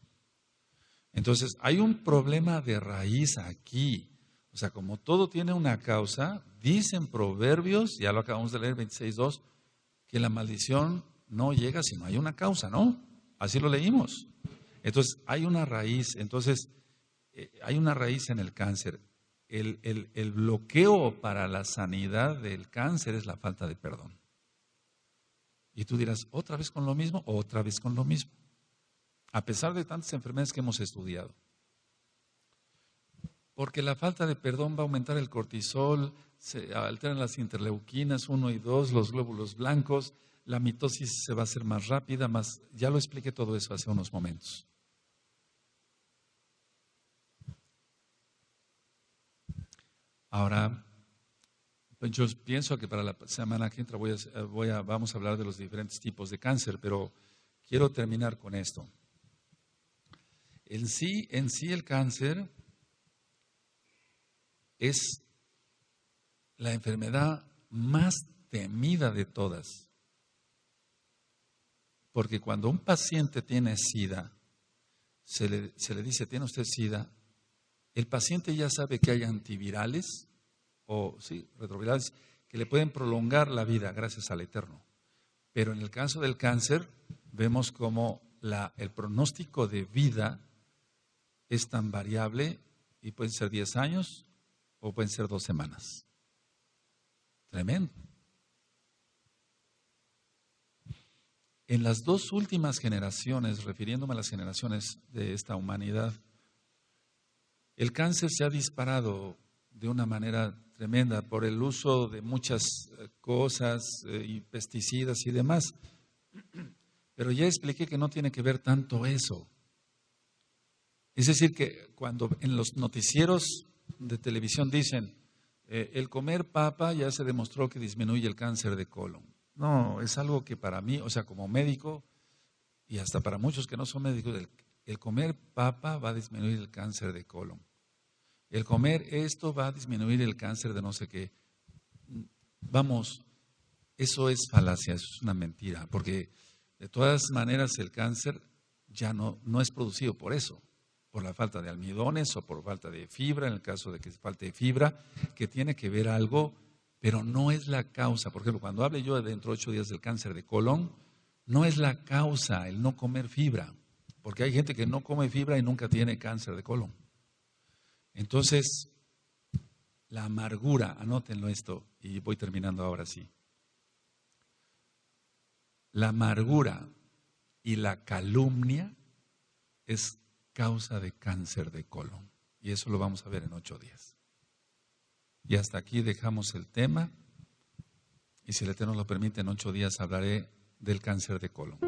Entonces, hay un problema de raíz aquí. O sea, como todo tiene una causa, dicen Proverbios, ya lo acabamos de leer, 26:2, que la maldición no llega si no hay una causa, ¿no? Así lo leímos. Entonces, hay una raíz. Entonces, hay una raíz en el cáncer. El bloqueo para la sanidad del cáncer es la falta de perdón. Y tú dirás, ¿otra vez con lo mismo? Otra vez con lo mismo. A pesar de tantas enfermedades que hemos estudiado. Porque la falta de perdón va a aumentar el cortisol, se alteran las interleuquinas 1 y 2, los glóbulos blancos, la mitosis se va a hacer más rápida, ya lo expliqué todo eso hace unos momentos. Ahora, pues yo pienso que para la semana que entra vamos a hablar de los diferentes tipos de cáncer, pero quiero terminar con esto. En sí el cáncer es la enfermedad más temida de todas. Porque cuando un paciente tiene SIDA, se le dice, ¿tiene usted SIDA? El paciente ya sabe que hay antivirales, retrovirales, que le pueden prolongar la vida gracias al Eterno. Pero en el caso del cáncer, vemos como el pronóstico de vida es tan variable y pueden ser 10 años o pueden ser 2 semanas. Tremendo. En las 2 últimas generaciones, refiriéndome a las generaciones de esta humanidad, el cáncer se ha disparado de una manera tremenda por el uso de muchas cosas y pesticidas y demás. Pero ya expliqué que no tiene que ver tanto eso. Es decir, que cuando en los noticieros de televisión dicen, el comer papa ya se demostró que disminuye el cáncer de colon. No, es algo que para mí, o sea, como médico, y hasta para muchos que no son médicos, el comer papa va a disminuir el cáncer de colon. El comer esto va a disminuir el cáncer de no sé qué. Vamos, eso es falacia, eso es una mentira, porque de todas maneras el cáncer ya no es producido por eso, por la falta de almidones o por falta de fibra, en el caso de que falte fibra, que tiene que ver algo, pero no es la causa. Por ejemplo, cuando hable yo dentro de 8 días del cáncer de colon, no es la causa el no comer fibra, porque hay gente que no come fibra y nunca tiene cáncer de colon. Entonces, la amargura, anótenlo esto, y voy terminando ahora sí. La amargura y la calumnia es causa de cáncer de colon. Y eso lo vamos a ver en 8 días. Y hasta aquí dejamos el tema. Y si el Eterno lo permite, en 8 días hablaré del cáncer de colon.